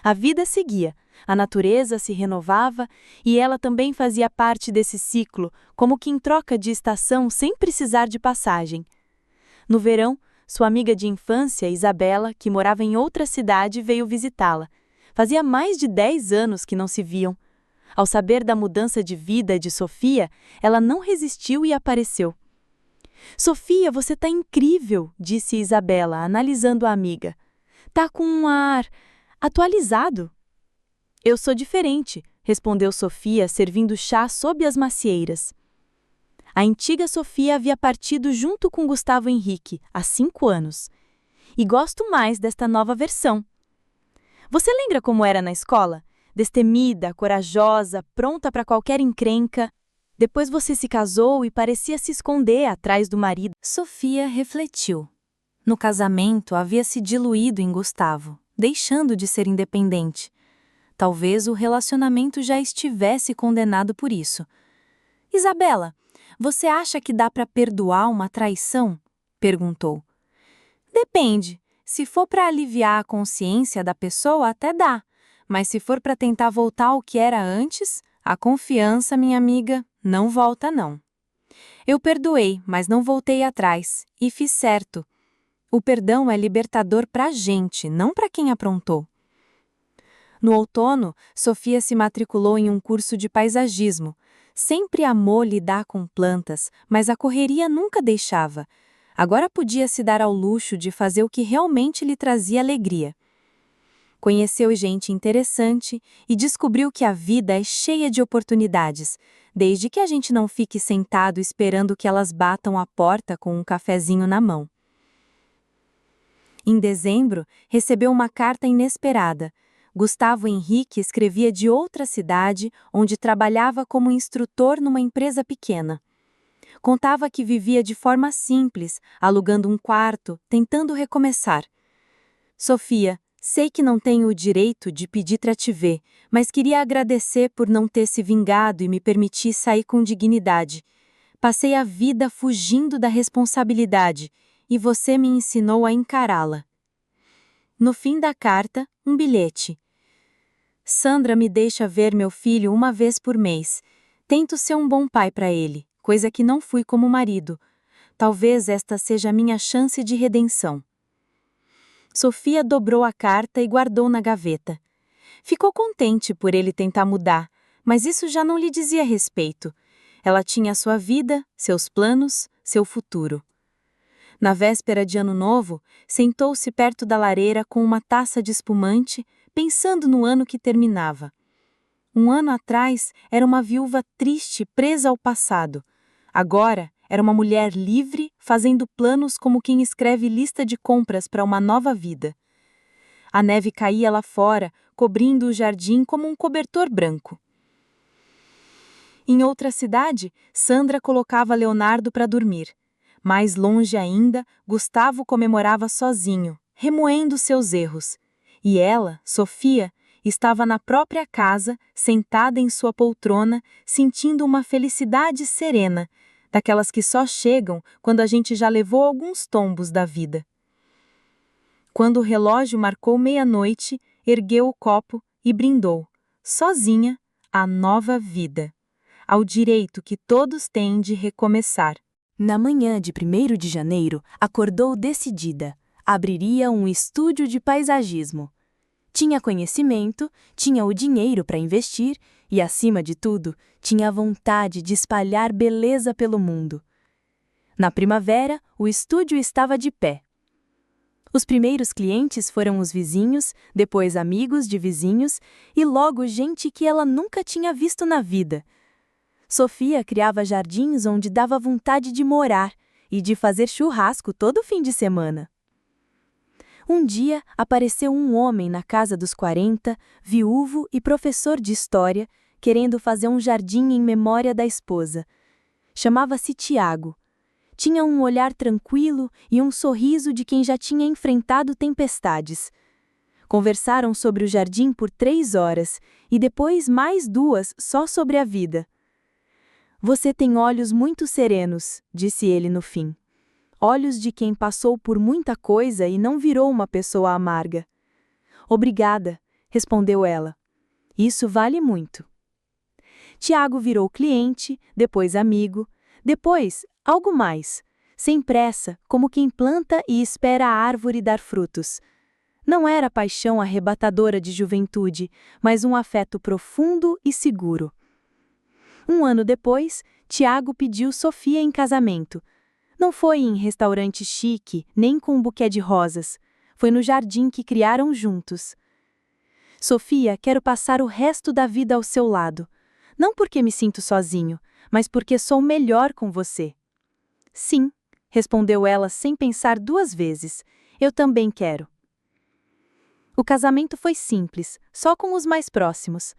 A vida seguia, a natureza se renovava e ela também fazia parte desse ciclo, como que em troca de estação sem precisar de passagem. No verão, sua amiga de infância, Isabela, que morava em outra cidade, veio visitá-la. Fazia mais de 10 anos que não se viam. Ao saber da mudança de vida de Sofia, ela não resistiu e apareceu. "Sofia, você tá incrível", disse Isabela, analisando a amiga. "Tá com um ar atualizado." "Eu sou diferente", respondeu Sofia, servindo chá sob as macieiras. A antiga Sofia havia partido junto com Gustavo Henrique, há 5 anos. "E gosto mais desta nova versão." "Você lembra como era na escola? Destemida, corajosa, pronta para qualquer encrenca. Depois você se casou e parecia se esconder atrás do marido." Sofia refletiu. No casamento havia se diluído em Gustavo, deixando de ser independente. Talvez o relacionamento já estivesse condenado por isso. "Isabela, você acha que dá para perdoar uma traição?" perguntou. "Depende. Se for para aliviar a consciência da pessoa, até dá. Mas se for para tentar voltar ao que era antes, a confiança, minha amiga, não volta não. Eu perdoei, mas não voltei atrás, e fiz certo. O perdão é libertador para a gente, não para quem aprontou." No outono, Sofia se matriculou em um curso de paisagismo. Sempre amou lidar com plantas, mas a correria nunca deixava. Agora podia se dar ao luxo de fazer o que realmente lhe trazia alegria. Conheceu gente interessante e descobriu que a vida é cheia de oportunidades, desde que a gente não fique sentado esperando que elas batam a porta com um cafezinho na mão. Em dezembro, recebeu uma carta inesperada. Gustavo Henrique escrevia de outra cidade, onde trabalhava como instrutor numa empresa pequena. Contava que vivia de forma simples, alugando um quarto, tentando recomeçar. "Sofia, sei que não tenho o direito de pedir para te ver, mas queria agradecer por não ter se vingado e me permitir sair com dignidade. Passei a vida fugindo da responsabilidade, e você me ensinou a encará-la." No fim da carta, um bilhete. "Sandra me deixa ver meu filho uma vez por mês. Tento ser um bom pai para ele, coisa que não fui como marido. Talvez esta seja a minha chance de redenção. Sofia dobrou a carta e guardou na gaveta. Ficou contente por ele tentar mudar, mas isso já não lhe dizia respeito. Ela tinha sua vida, seus planos, seu futuro. Na véspera de Ano Novo, sentou-se perto da lareira com uma taça de espumante, pensando no ano que terminava. Um ano atrás, era uma viúva triste presa ao passado. Agora, era uma mulher livre, fazendo planos como quem escreve lista de compras para uma nova vida. A neve caía lá fora, cobrindo o jardim como um cobertor branco. Em outra cidade, Sandra colocava Leonardo para dormir. Mais longe ainda, Gustavo comemorava sozinho, remoendo seus erros. E ela, Sofia, estava na própria casa, sentada em sua poltrona, sentindo uma felicidade serena, daquelas que só chegam quando a gente já levou alguns tombos da vida. Quando o relógio marcou meia-noite, ergueu o copo e brindou, sozinha, à nova vida, ao direito que todos têm de recomeçar. Na manhã de 1º de janeiro, acordou decidida. Abriria um estúdio de paisagismo. Tinha conhecimento, tinha o dinheiro para investir e, acima de tudo, tinha a vontade de espalhar beleza pelo mundo. Na primavera, o estúdio estava de pé. Os primeiros clientes foram os vizinhos, depois amigos de vizinhos e logo gente que ela nunca tinha visto na vida. Sofia criava jardins onde dava vontade de morar e de fazer churrasco todo fim de semana. Um dia, apareceu um homem na casa dos 40, viúvo e professor de história, querendo fazer um jardim em memória da esposa. Chamava-se Tiago. Tinha um olhar tranquilo e um sorriso de quem já tinha enfrentado tempestades. Conversaram sobre o jardim por 3 horas e depois mais 2 só sobre a vida. Você tem olhos muito serenos, disse ele no fim. Olhos de quem passou por muita coisa e não virou uma pessoa amarga. Obrigada, respondeu ela. Isso vale muito. Tiago virou cliente, depois amigo, depois algo mais, sem pressa, como quem planta e espera a árvore dar frutos. Não era paixão arrebatadora de juventude, mas um afeto profundo e seguro. Um ano depois, Tiago pediu Sofia em casamento. Não foi em restaurante chique, nem com um buquê de rosas. Foi no jardim que criaram juntos. Sofia, quero passar o resto da vida ao seu lado. Não porque me sinto sozinho, mas porque sou melhor com você. Sim, respondeu ela sem pensar 2 vezes. Eu também quero. O casamento foi simples, só com os mais próximos.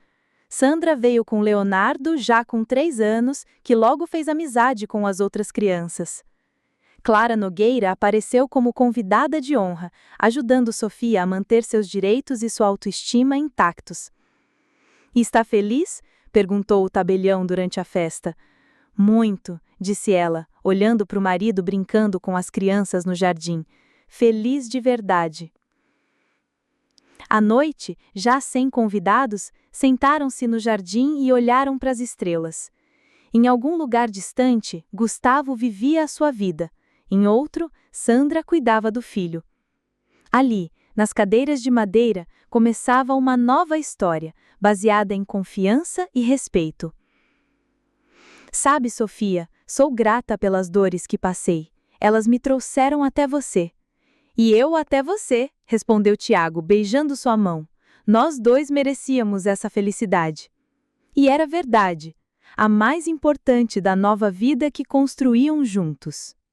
Sandra veio com Leonardo, já com 3 anos, que logo fez amizade com as outras crianças. Clara Nogueira apareceu como convidada de honra, ajudando Sofia a manter seus direitos e sua autoestima intactos. E está feliz? Perguntou o tabelião durante a festa. Muito, disse ela, olhando para o marido brincando com as crianças no jardim. Feliz de verdade. À noite, já sem convidados, sentaram-se no jardim e olharam para as estrelas. Em algum lugar distante, Gustavo vivia a sua vida. Em outro, Sandra cuidava do filho. Ali, nas cadeiras de madeira, começava uma nova história, baseada em confiança e respeito. Sabe, Sofia, sou grata pelas dores que passei. Elas me trouxeram até você. E eu até você, respondeu Tiago, beijando sua mão. Nós 2 merecíamos essa felicidade. E era verdade, a mais importante da nova vida que construíam juntos.